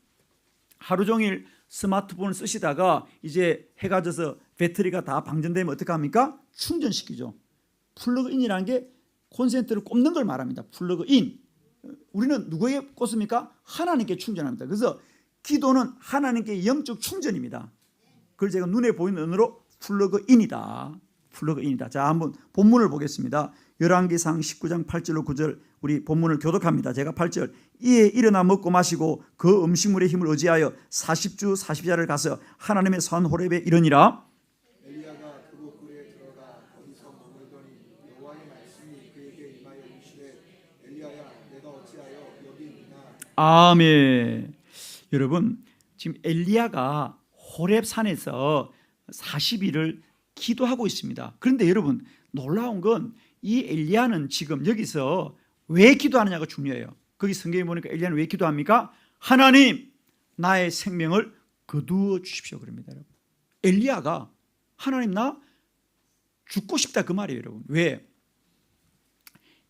하루 종일 스마트폰을 쓰시다가 이제 해가 져서 배터리가 다 방전되면 어떻게 합니까? 충전시키죠. 플러그인이라는 게 콘센트를 꼽는 걸 말합니다. 플러그인. 우리는 누구에게 꽂습니까? 하나님께 충전합니다. 그래서 기도는 하나님께 영적 충전입니다. 그걸 제가 눈에 보이는 언어로 플러그인이다. 플러그인이다. 자, 한번 본문을 보겠습니다. 열왕기상 19장 8절로 9절 우리 본문을 교독합니다. 제가 8절, 이에 일어나 먹고 마시고 그 음식물의 힘을 의지하여 40주 40야를 가서 하나님의 산 호렙에 이르니라. 엘리야가 그곳 굴에 들어가 거기서 머물더니 여호와의 말씀이 아멘. 여러분, 지금 엘리야가 호렙 산에서 40일을 기도하고 있습니다. 그런데 여러분, 놀라운 건 이 엘리야는 지금 여기서 왜 기도하느냐가 중요해요. 거기 성경에 보니까 엘리야는 왜 기도합니까? 하나님, 나의 생명을 거두어 주십시오 그럽니다. 여러분, 엘리야가 하나님 나 죽고 싶다 그 말이에요. 여러분, 왜?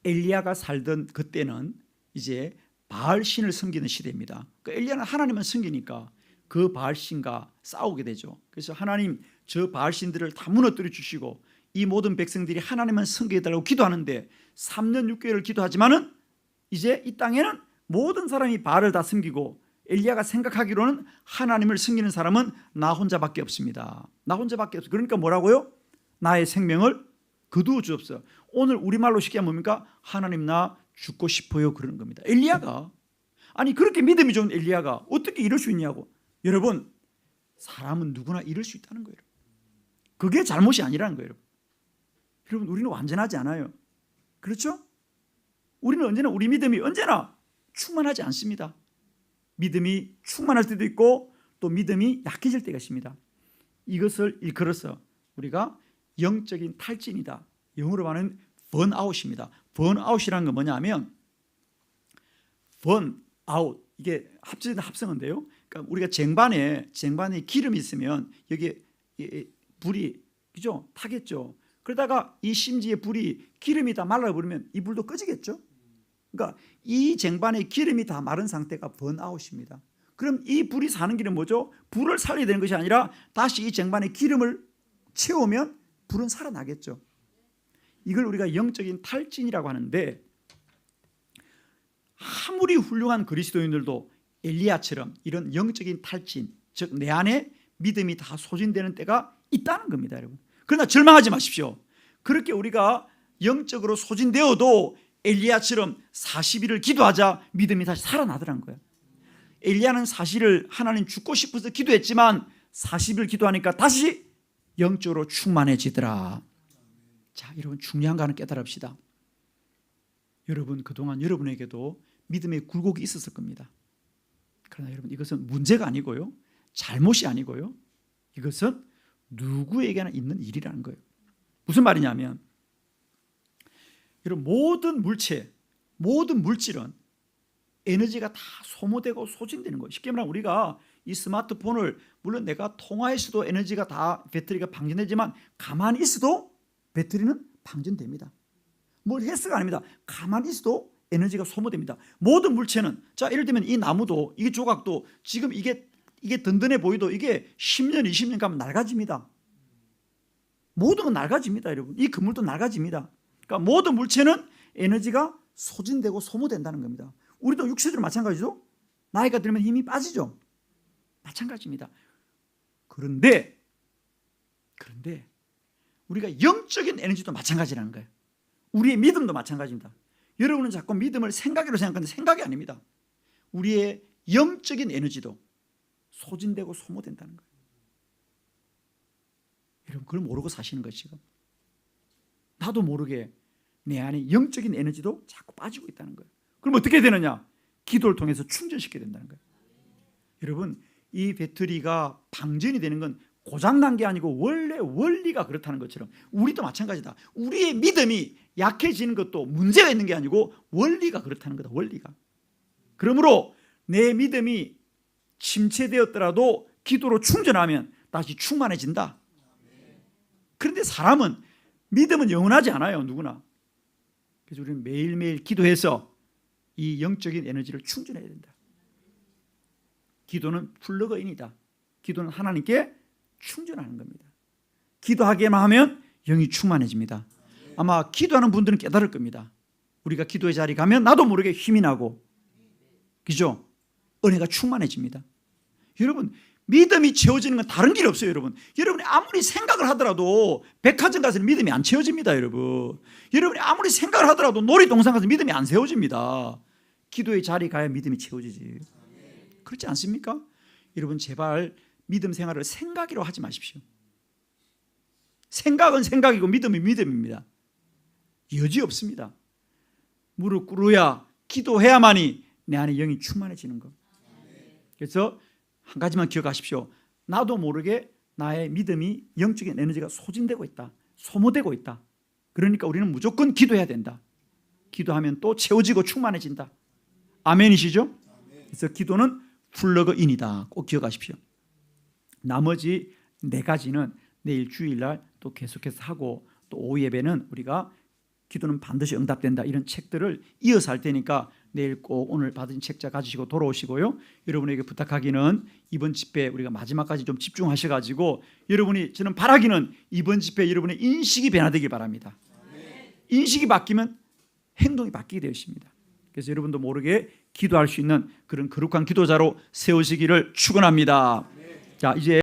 엘리야가 살던 그때는 이제 바알신을 섬기는 시대입니다. 그러니까 엘리야는 하나님만 섬기니까 그 바알신과 싸우게 되죠. 그래서 하나님, 저 바알신들을 다 무너뜨려 주시고 이 모든 백성들이 하나님만 섬기해달라고 기도하는데 3년 6개월을 기도하지만은 이제 이 땅에는 모든 사람이 바알을 다 섬기고 엘리야가 생각하기로는 하나님을 섬기는 사람은 나 혼자밖에 없습니다. 나 혼자밖에 없어. 그러니까 뭐라고요? 나의 생명을 거두어 주옵소서. 오늘 우리말로 쉽게 하면 뭡니까? 하나님 나 죽고 싶어요 그러는 겁니다. 엘리야가, 아니 그렇게 믿음이 좋은 엘리야가 어떻게 이럴 수 있냐고. 여러분, 사람은 누구나 이럴 수 있다는 거예요. 그게 잘못이 아니라는 거예요. 여러분, 우리는 완전하지 않아요. 그렇죠? 우리는 언제나, 우리 믿음이 언제나 충만하지 않습니다. 믿음이 충만할 때도 있고 또 믿음이 약해질 때가 있습니다. 이것을 일컬어서 우리가 영적인 탈진이다, 영어로 말하는 번아웃입니다. 번아웃이라는 건 뭐냐면, 번아웃, 이게 합쳐진 합성어인데요. 그러니까 우리가 쟁반에 기름이 있으면 여기에 불이, 그죠? 타겠죠. 그러다가 이 심지에 불이, 기름이 다 말라버리면 이 불도 꺼지겠죠. 그러니까 이 쟁반에 기름이 다 마른 상태가 번아웃입니다. 그럼 이 불이 사는 길은 뭐죠? 불을 살려야 되는 것이 아니라 다시 이 쟁반에 기름을 채우면 불은 살아나겠죠. 이걸 우리가 영적인 탈진이라고 하는데, 아무리 훌륭한 그리스도인들도 엘리야처럼 이런 영적인 탈진, 즉 내 안에 믿음이 다 소진되는 때가 있다는 겁니다, 여러분. 그러나 절망하지 마십시오. 그렇게 우리가 영적으로 소진되어도 엘리야처럼 40일을 기도하자 믿음이 다시 살아나더란 거예요. 엘리야는 사실을 하나님 죽고 싶어서 기도했지만 40일 기도하니까 다시 영적으로 충만해지더라. 자, 여러분, 중요한 거 하나 깨달읍시다. 여러분, 그동안 여러분에게도 믿음의 굴곡이 있었을 겁니다. 그러나 여러분, 이것은 문제가 아니고요, 잘못이 아니고요, 이것은 누구에게나 있는 일이라는 거예요. 무슨 말이냐면, 여러분, 모든 물체, 모든 물질은 에너지가 다 소모되고 소진되는 거예요. 쉽게 말하면 우리가 이 스마트폰을, 물론 내가 통화했어도 에너지가 다, 배터리가 방전되지만 가만히 있어도 배터리는 방전됩니다. 뭘 했어가 아닙니다. 가만히 있어도 에너지가 소모됩니다. 모든 물체는, 자, 예를 들면 이 나무도, 이 조각도 지금 이게 든든해 보이도 이게 10년, 20년 가면 낡아집니다. 모든 건 낡아집니다, 여러분. 이 건물도 낡아집니다. 그러니까 모든 물체는 에너지가 소진되고 소모된다는 겁니다. 우리도 육체적으로 마찬가지죠. 나이가 들면 힘이 빠지죠. 마찬가지입니다. 그런데 우리가 영적인 에너지도 마찬가지라는 거예요. 우리의 믿음도 마찬가지입니다. 여러분은 자꾸 믿음을 생각으로 생각하는데 생각이 아닙니다. 우리의 영적인 에너지도 소진되고 소모된다는 거예요. 여러분, 그걸 모르고 사시는 거예요. 지금 나도 모르게 내 안에 영적인 에너지도 자꾸 빠지고 있다는 거예요. 그럼 어떻게 되느냐? 기도를 통해서 충전시켜야 된다는 거예요. 여러분, 이 배터리가 방전이 되는 건 고장난 게 아니고 원래 원리가 그렇다는 것처럼 우리도 마찬가지다. 우리의 믿음이 약해지는 것도 문제가 있는 게 아니고 원리가 그렇다는 거다. 원리가. 그러므로 내 믿음이 침체되었더라도 기도로 충전하면 다시 충만해진다. 그런데 사람은, 믿음은 영원하지 않아요, 누구나. 그래서 우리는 매일매일 기도해서 이 영적인 에너지를 충전해야 된다. 기도는 플러그인이다. 기도는 하나님께 충전하는 겁니다. 기도하기만 하면 영이 충만해집니다. 아마 기도하는 분들은 깨달을 겁니다. 우리가 기도의 자리 가면 나도 모르게 힘이 나고, 그죠? 은혜가 충만해집니다. 여러분, 믿음이 채워지는 건 다른 길 없어요, 여러분. 여러분이 아무리 생각을 하더라도 백화점 가서는 믿음이 안 채워집니다, 여러분. 여러분이 아무리 생각을 하더라도 놀이동산 가서 믿음이 안 세워집니다. 기도의 자리 가야 믿음이 채워지지. 그렇지 않습니까? 여러분, 제발 믿음 생활을 생각으로 하지 마십시오. 생각은 생각이고 믿음은 믿음입니다. 여지 없습니다. 무릎 꿇어야, 기도해야만이 내 안에 영이 충만해지는 것. 그래서 한 가지만 기억하십시오. 나도 모르게 나의 믿음이, 영적인 에너지가 소진되고 있다, 소모되고 있다. 그러니까 우리는 무조건 기도해야 된다. 기도하면 또 채워지고 충만해진다. 아멘이시죠? 그래서 기도는 플러그인이다. 꼭 기억하십시오. 나머지 4가지는 내일 주일날 또 계속해서 하고, 또 오후 예배는 우리가 기도는 반드시 응답된다, 이런 책들을 이어서 할 테니까 내일 꼭 오늘 받은 책자 가지시고 돌아오시고요. 여러분에게 부탁하기는 이번 집회 우리가 마지막까지 좀 집중하셔가지고, 여러분이, 저는 바라기는 이번 집회 여러분의 인식이 변화되길 바랍니다. 인식이 바뀌면 행동이 바뀌게 되어 있습니다. 그래서 여러분도 모르게 기도할 수 있는 그런 거룩한 기도자로 세우시기를 축원합니다. 자, 이제